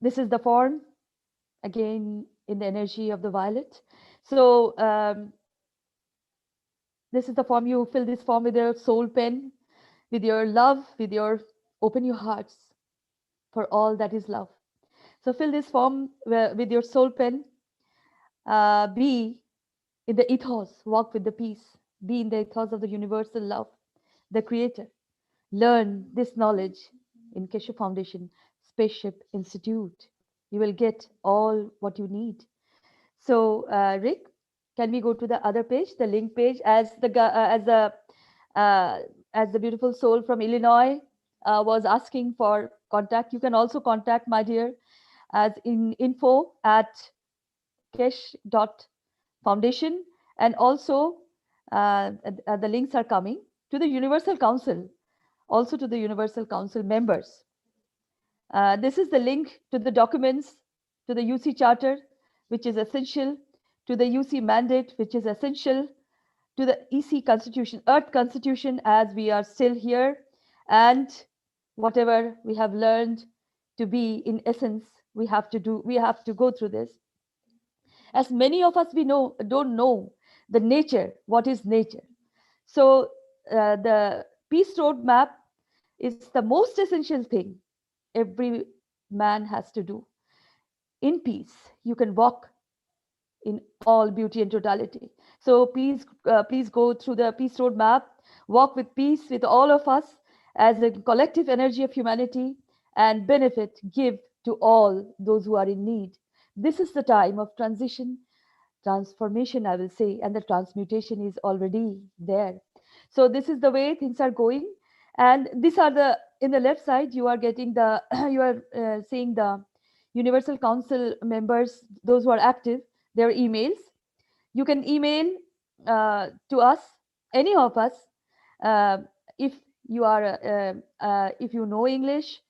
Speaker 5: this is the form, again, in the energy of the violet. So this is the form. You fill this form with your soul pen, with your love, with your, open your hearts for all that is love. So fill this form with your soul pen. Be in the ethos, walk with the peace. Be in the ethos of the universal love, the creator. Learn this knowledge in Keshe Foundation, Spaceship Institute. You will get all what you need. So Rick, can we go to the other page, the link page, as the beautiful soul from Illinois was asking for contact. You can also contact, my dear, as in info@keshe.foundation, and also the links are coming to the Universal Council, also to the Universal Council members. This is the link to the documents, to the UC Charter, which is essential, to the UC mandate, which is essential, to the EC Constitution, Earth Constitution, as we are still here, and whatever we have learned to be in essence, we have to go through this. As many of us, we don't know the nature, what is nature. So the peace roadmap is the most essential thing every man has to do. In peace, you can walk in all beauty and totality. So please go through the peace roadmap, walk with peace with all of us as a collective energy of humanity, and benefit, give to all those who are in need. This is the time of transition, transformation, I will say, and the transmutation is already there. So this is the way things are going. And these are in the left side, you are getting you are seeing the Universal Council members, those who are active, their emails. You can email to us, any of us, if you are, if you know English,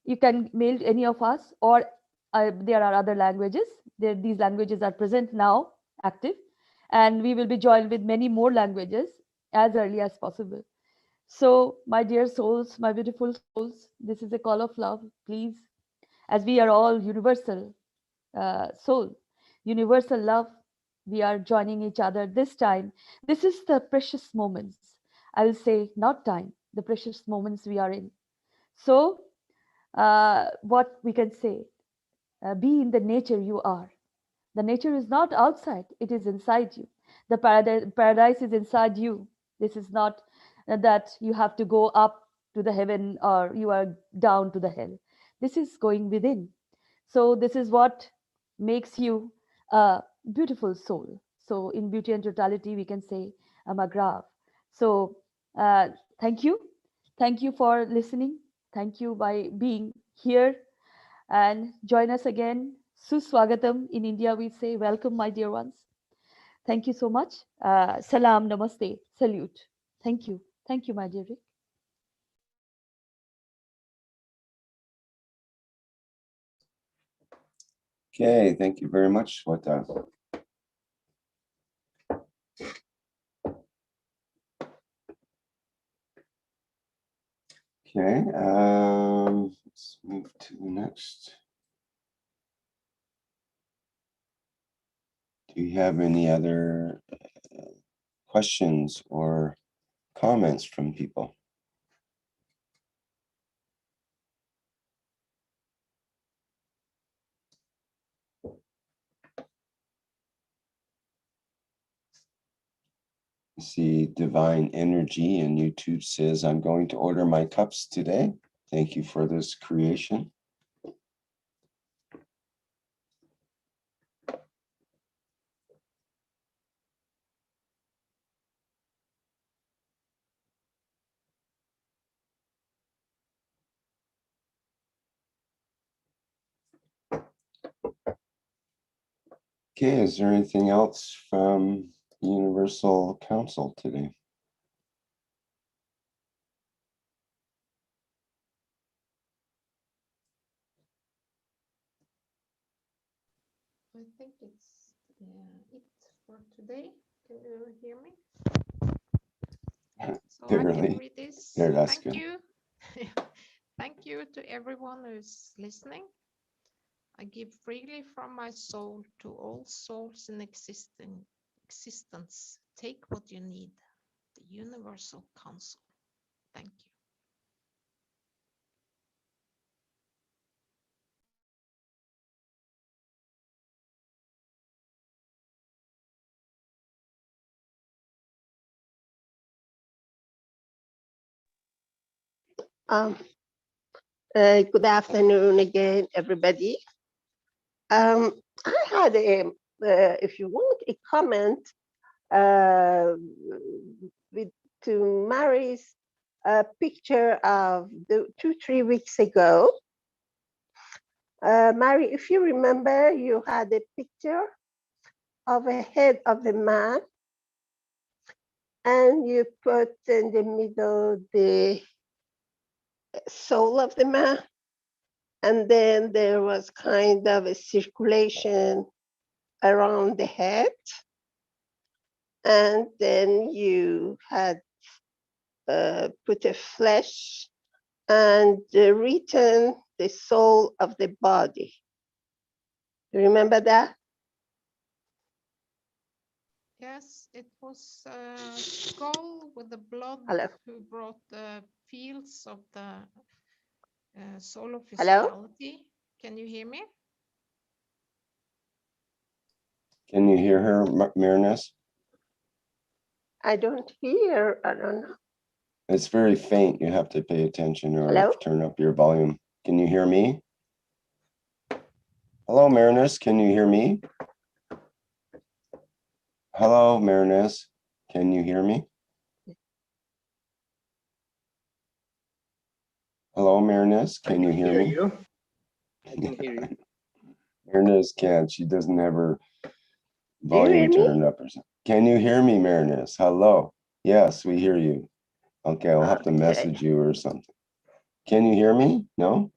Speaker 5: you can mail any of us, or there are other languages. These languages are present now, active, and we will be joined with many more languages as early as possible. So, my dear souls, my beautiful souls, this is a call of love. Please, as we are all universal soul, universal love, we are joining each other this time. This is the precious moments. I will say, not time, the precious moments we are in. So, what we can say, be in the nature you are. The nature is not outside, it is inside you. The paradise is inside you. This is not that you have to go up to the heaven or you are down to the hell. This is going within. So this is what makes you a beautiful soul. So in beauty and totality, we can say Amagrav. So thank you. Thank you for listening. Thank you by being here, and join us again. Suswagatam. In India, we say welcome, my dear ones. Thank you so much. Salam, namaste, salute. Thank you. Thank you, my dear Rick.
Speaker 1: Okay, thank you very much, Sweta. Okay, let's move to the next. Do you have any other questions or comments from people? see divine energy, and YouTube says, I'm going to order my cups today. Thank you for this creation. Okay, is there anything else from Universal Council today?
Speaker 3: I think it's it for today. Can you hear me? So I
Speaker 1: Barely.
Speaker 3: can read this.
Speaker 1: There, that's
Speaker 3: Thank
Speaker 1: good.
Speaker 3: you. Thank you to everyone who's listening. I give freely from my soul to all souls in existence. Take what you need. The Universal Council. Thank you.
Speaker 7: Good afternoon again, everybody. I had if you want, a comment with to Mary's picture of 2-3 weeks ago. Mary, if you remember, you had a picture of a head of a man, and you put in the middle the soul of the man, and then there was kind of a circulation around the head, and then you had put a flesh and written the soul of the body. You remember that?
Speaker 3: Yes, it was a skull with the blood
Speaker 7: Hello?
Speaker 3: who brought the fields of the soul of
Speaker 7: Hello?
Speaker 3: physicality. Can you hear me?
Speaker 1: Can you hear her, Marinus?
Speaker 7: I don't hear, I don't know.
Speaker 1: It's very faint. You have to pay attention or
Speaker 7: Hello?
Speaker 1: turn up your volume. Can you hear me? Hello, Marinus. Can you hear me? Hello, Marinus. Can you hear me? Hello, Marinus. Can you hear me?
Speaker 4: You. I can hear you.
Speaker 1: Marinus can't. She doesn't have her
Speaker 7: Do you hear
Speaker 1: volume
Speaker 7: me?
Speaker 1: turned up or something. Can you hear me, Marinus? Hello. Yes, we hear you. Okay, I'll have to
Speaker 7: Okay.
Speaker 1: message you or something. Can you hear me? No?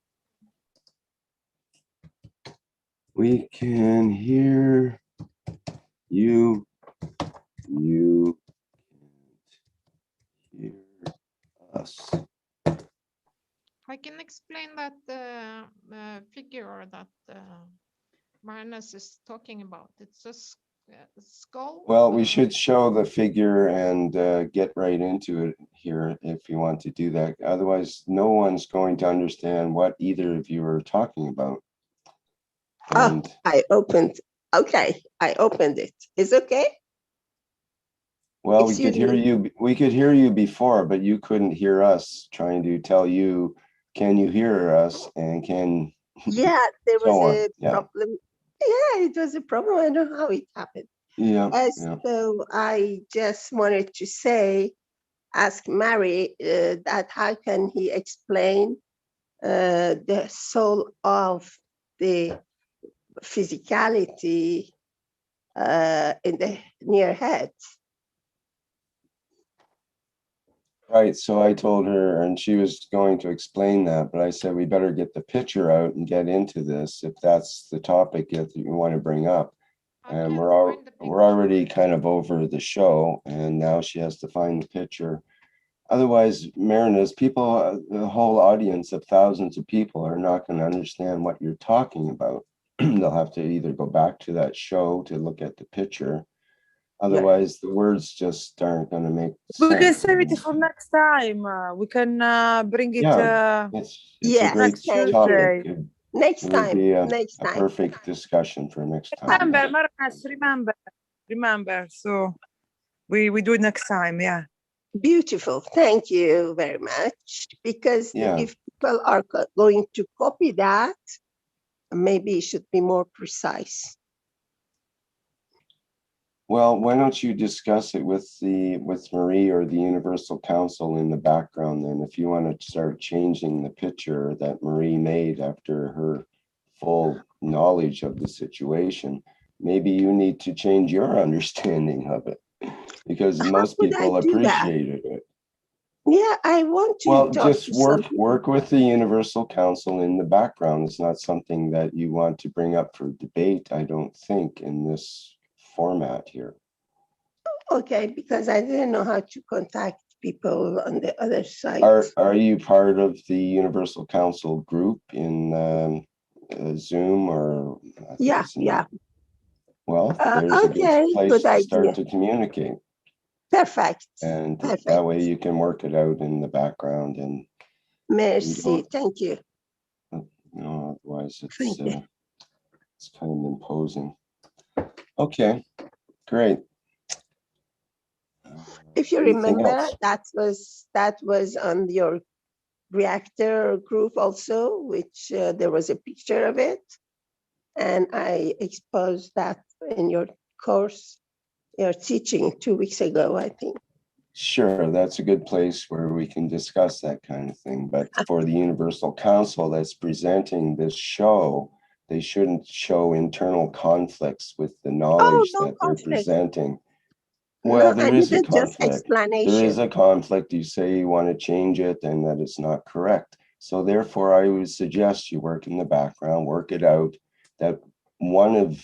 Speaker 1: We can hear you. You can't hear us.
Speaker 3: I can explain that figure that Marinus is talking about. It's a skull.
Speaker 1: Well, we should show the figure and get right into it here if you want to do that. Otherwise, no one's going to understand what either of you are talking about. And
Speaker 7: I opened. Okay, I opened it. It's okay?
Speaker 1: well, we
Speaker 7: Excuse
Speaker 1: could hear
Speaker 7: me.
Speaker 1: you. We could hear you before, but you couldn't hear us trying to tell you, can you hear us? And can
Speaker 7: Yeah, there
Speaker 1: so
Speaker 7: was
Speaker 1: on.
Speaker 7: a
Speaker 1: Yeah.
Speaker 7: problem. Yeah, it was a problem. I don't know how it happened.
Speaker 1: Yeah. Yeah.
Speaker 7: So I just wanted to say, ask Mary that how can he explain the soul of the physicality in the near head.
Speaker 1: Right. So I told her, and she was going to explain that, but I said we better get the picture out and get into this if that's the topic that you want to bring up. And we're already kind of over the show, and now she has to find the picture. Otherwise, Marinus, people, the whole audience of thousands of people are not going to understand what you're talking about. They'll have to either go back to that show to look at the picture. Otherwise, the words just aren't going to make sense.
Speaker 9: We can save it for next time. We can bring it.
Speaker 1: It's a great
Speaker 9: next
Speaker 1: topic.
Speaker 9: Tuesday.
Speaker 7: Next
Speaker 1: It would
Speaker 7: time.
Speaker 1: be a
Speaker 7: Next time.
Speaker 1: perfect discussion for next time.
Speaker 9: Remember, Maras, remember. So We do it next time. Yeah.
Speaker 7: Beautiful. Thank you very much. Because
Speaker 1: Yeah.
Speaker 7: if people are going to copy that, maybe it should be more precise.
Speaker 1: Well, why don't you discuss it with Marie or the Universal Council in the background then, if you want to start changing the picture that Marie made after her full knowledge of the situation, maybe you need to change your understanding of it, because
Speaker 7: How
Speaker 1: most
Speaker 7: could I
Speaker 1: people
Speaker 7: do that?
Speaker 1: appreciated it.
Speaker 7: Yeah, I want to
Speaker 1: Well,
Speaker 7: talk
Speaker 1: just
Speaker 7: to some people.
Speaker 1: work with the Universal Council in the background. It's not something that you want to bring up for debate, I don't think, in this format here.
Speaker 7: Okay, because I didn't know how to contact people on the other side.
Speaker 1: Are you part of the Universal Council group in Zoom or?
Speaker 7: Yeah, yeah.
Speaker 1: Well, there's a
Speaker 7: okay,
Speaker 1: good place
Speaker 7: good
Speaker 1: to
Speaker 7: idea.
Speaker 1: start to communicate.
Speaker 7: Perfect.
Speaker 1: And
Speaker 7: Perfect.
Speaker 1: that way you can work it out in the background and,
Speaker 7: Merci. Thank you.
Speaker 1: you know, otherwise
Speaker 7: Thank you.
Speaker 1: it's kind of imposing. Okay, great.
Speaker 7: If you
Speaker 1: Anything
Speaker 7: remember,
Speaker 1: else?
Speaker 7: that was on your Reactor group also, which there was a picture of it. And I exposed that in your course, your teaching 2 weeks ago, I think.
Speaker 1: Sure, that's a good place where we can discuss that kind of thing. But for the Universal Council that's presenting this show, they shouldn't show internal conflicts with the knowledge
Speaker 7: no
Speaker 1: that they're
Speaker 7: conflict.
Speaker 1: presenting.
Speaker 7: No,
Speaker 1: Well, there
Speaker 7: I
Speaker 1: is a
Speaker 7: needed just
Speaker 1: conflict. There
Speaker 7: explanation.
Speaker 1: is a conflict. You say you want to change it and that it's not correct. So therefore, I would suggest you work in the background, work it out, that one of,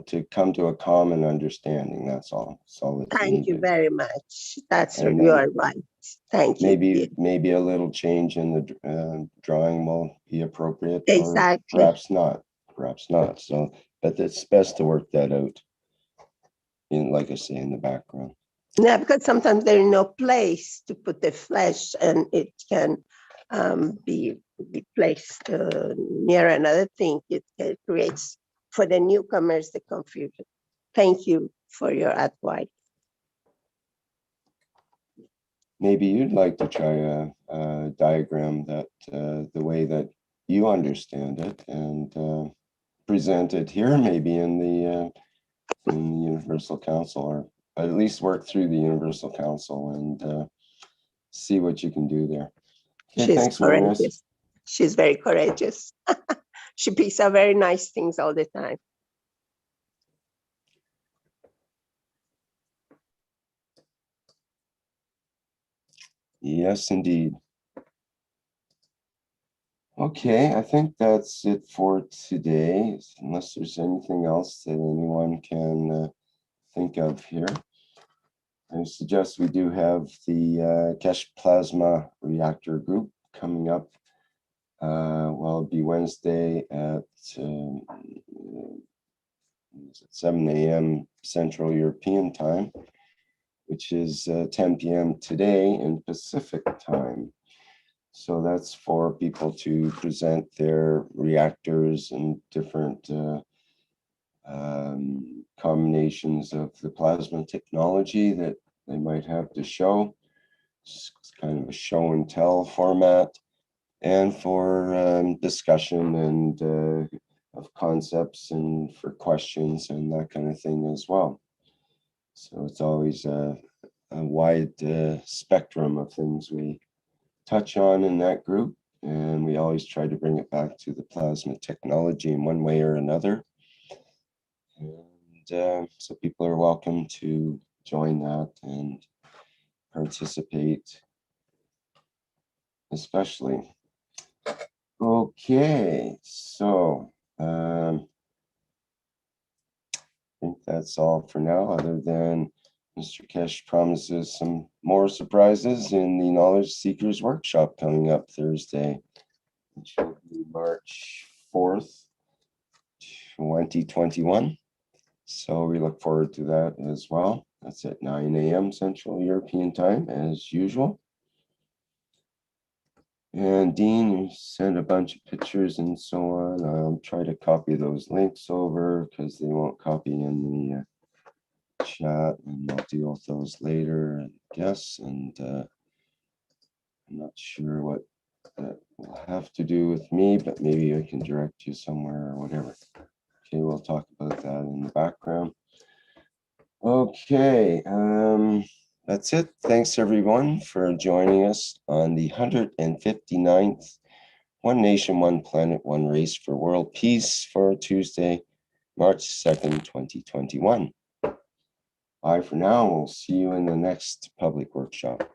Speaker 1: to come to a common understanding. That's all. That's all that's
Speaker 7: Thank you
Speaker 1: needed.
Speaker 7: very much.
Speaker 1: And
Speaker 7: You are right. Thank you.
Speaker 1: Maybe a little change in the drawing will be appropriate,
Speaker 7: Exactly.
Speaker 1: or perhaps not. So, but it's best to work that out in, like I say, in the background.
Speaker 7: Yeah, because sometimes there is no place to put the flesh, and it can be placed near another thing. It creates for the newcomers the confusion. Thank you for your advice.
Speaker 1: Maybe you'd like to try a diagram that the way that you understand it, and present it here, maybe in the Universal Council, or at least work through the Universal Council and see what you can do there. Okay,
Speaker 7: She's
Speaker 1: thanks, Marinus.
Speaker 7: courageous. She's very courageous. She picks up very nice things all the time.
Speaker 1: Yes, indeed. Okay, I think that's it for today, unless there's anything else that anyone can think of here. I suggest we do have the Keshe Plasma Reactor group coming up. Well, it'll be Wednesday at 7 a.m. Central European time, which is 10 p.m. today in Pacific time. So that's for people to present their reactors and different combinations of the plasma technology that they might have to show. It's kind of a show and tell format, and for discussion and of concepts and for questions and that kind of thing as well. So it's always a wide spectrum of things we touch on in that group, and we always try to bring it back to the plasma technology in one way or another. And so people are welcome to join that and participate, especially. Okay, so I think that's all for now, other than Mr. Keshe promises some more surprises in the Knowledge Seekers Workshop coming up Thursday, which will be March 4th, 2021. So we look forward to that as well. That's at 9 a.m. Central European time, as usual. And Dean, you sent a bunch of pictures and so on. I'll try to copy those links over because they won't copy in chat, and I'll deal with those later, I guess. And I'm not sure what that will have to do with me, but maybe I can direct you somewhere or whatever. Okay, we'll talk about that in the background. Okay, that's it. Thanks everyone for joining us on the 159th One Nation, One Planet, One Race for World Peace for Tuesday, March 2nd, 2021. Bye for now. We'll see you in the next public workshop.